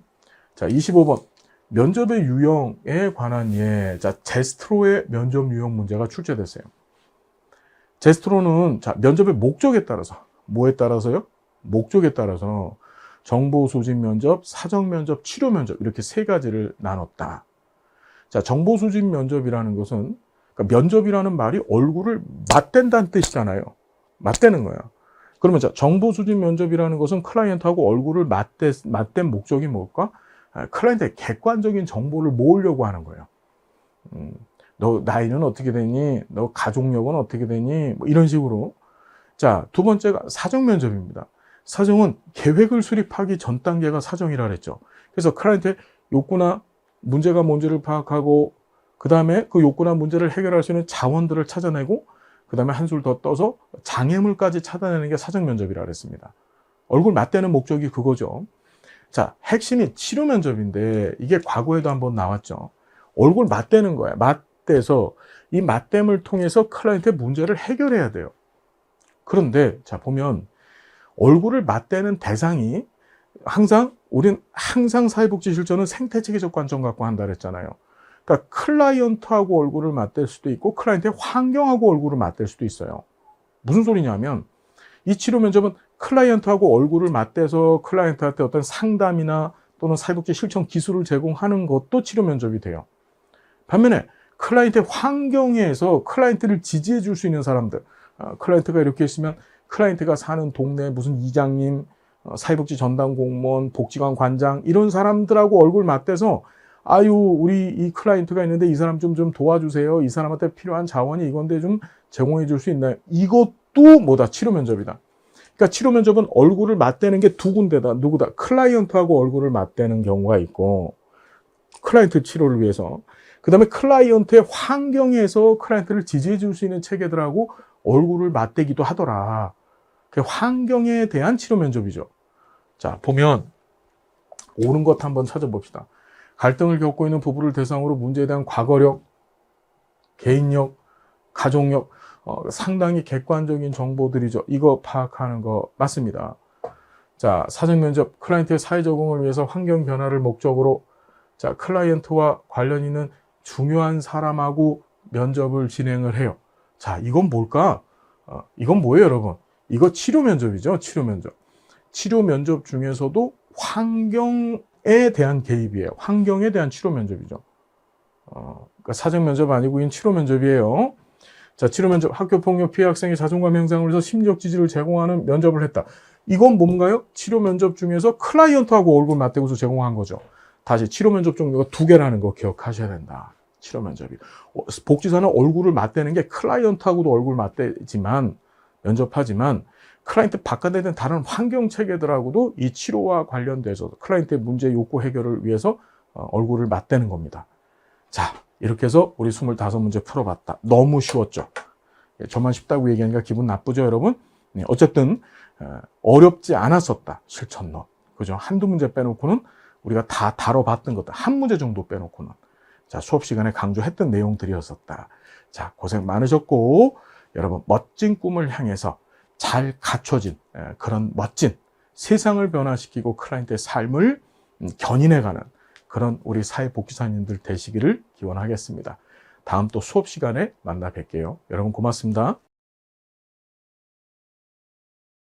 자, 25번. 면접의 유형에 관한 예. 자, 제스트로의 면접 유형 문제가 출제됐어요. 제스트로는 자, 면접의 목적에 따라서, 뭐에 따라서요? 목적에 따라서 정보 수집 면접, 사정 면접, 치료 면접 이렇게 세 가지를 나눴다. 자, 정보 수집 면접이라는 것은, 그러니까 면접이라는 말이 얼굴을 맞댄다는 뜻이잖아요. 맞대는 거야. 그러면 자, 정보 수집 면접이라는 것은 클라이언트하고 얼굴을 맞댄 목적이 뭘까? 클라이언트의 객관적인 정보를 모으려고 하는 거예요. 너 나이는 어떻게 되니? 너 가족력은 어떻게 되니? 뭐 이런 식으로. 자, 두 번째가 사정 면접입니다. 사정은 계획을 수립하기 전 단계가 사정이라 그랬죠. 그래서 클라이언트의 욕구나 문제가 뭔지를 파악하고, 그 다음에 그 욕구나 문제를 해결할 수 있는 자원들을 찾아내고, 그 다음에 한술 더 떠서 장애물까지 찾아내는 게 사정 면접이라 그랬습니다. 얼굴 맞대는 목적이 그거죠. 자, 핵심이 치료 면접인데, 이게 과거에도 한번 나왔죠. 얼굴 맞대는 거야. 맞대서 이 맞댐을 통해서 클라이언트의 문제를 해결해야 돼요. 그런데 자, 보면 얼굴을 맞대는 대상이 우린 항상 사회복지 실천은 생태체계적 관점 갖고 한다 그랬잖아요. 그러니까 클라이언트하고 얼굴을 맞댈 수도 있고, 클라이언트의 환경하고 얼굴을 맞댈 수도 있어요. 무슨 소리냐면, 이 치료 면접은 클라이언트하고 얼굴을 맞대서 클라이언트한테 어떤 상담이나 또는 사회복지 실천 기술을 제공하는 것도 치료 면접이 돼요. 반면에 클라이언트의 환경에서 클라이언트를 지지해 줄 수 있는 사람들, 클라이언트가 이렇게 있으면 클라이언트가 사는 동네 무슨 이장님, 사회복지 전담 공무원, 복지관 관장 이런 사람들하고 얼굴 맞대서, 아유, 우리 이 클라이언트가 있는데 이 사람 좀 도와주세요. 이 사람한테 필요한 자원이 이건데 좀 제공해 줄 수 있나요? 이것도 뭐다? 치료 면접이다. 그러니까 치료 면접은 얼굴을 맞대는 게 두 군데다. 누구다? 클라이언트하고 얼굴을 맞대는 경우가 있고, 클라이언트 치료를 위해서. 그 다음에 클라이언트의 환경에서 클라이언트를 지지해 줄 수 있는 체계들하고 얼굴을 맞대기도 하더라. 그 환경에 대한 치료 면접이죠. 자, 보면 옳은 것 한번 찾아봅시다. 갈등을 겪고 있는 부부를 대상으로 문제에 대한 과거력, 개인력, 가족력, 상당히 객관적인 정보들이죠. 이거 파악하는 거 맞습니다. 자, 사전 면접, 클라이언트의 사회 적응을 위해서 환경 변화를 목적으로, 자, 클라이언트와 관련 있는 중요한 사람하고 면접을 진행을 해요. 자, 이건 뭘까? 이건 뭐예요, 여러분? 이거 치료 면접이죠. 치료 면접. 치료 면접 중에서도 환경에 대한 개입이에요. 환경에 대한 치료 면접이죠. 그러니까 사전 면접 아니고 이건 치료 면접이에요. 자, 치료 면접, 학교 폭력 피해 학생의 자존감 향상을 위해서 심리적 지지를 제공하는 면접을 했다. 이건 뭔가요? 치료 면접 중에서 클라이언트하고 얼굴 맞대고서 제공한 거죠. 다시 치료 면접 종류가 두 개라는 거 기억하셔야 된다. 치료 면접이. 복지사는 얼굴을 맞대는 게 클라이언트하고도 얼굴 맞대지만, 면접하지만, 클라이언트 바깥에 있는 다른 환경 체계들하고도 이 치료와 관련돼서 클라이언트의 문제 욕구 해결을 위해서 얼굴을 맞대는 겁니다. 자, 이렇게 해서 우리 25문제 풀어봤다. 너무 쉬웠죠? 저만 쉽다고 얘기하니까 기분 나쁘죠, 여러분? 어쨌든 어렵지 않았었다. 실천론. 그죠? 한두 문제 빼놓고는 우리가 다 다뤄봤던 것들, 한 문제 정도 빼놓고는. 자, 수업 시간에 강조했던 내용들이었었다. 자, 고생 많으셨고, 여러분, 멋진 꿈을 향해서 잘 갖춰진 그런 멋진 세상을 변화시키고 클라이언트의 삶을 견인해가는 그런 우리 사회복지사님들 되시기를 기원하겠습니다. 다음 또 수업 시간에 만나 뵐게요. 여러분 고맙습니다.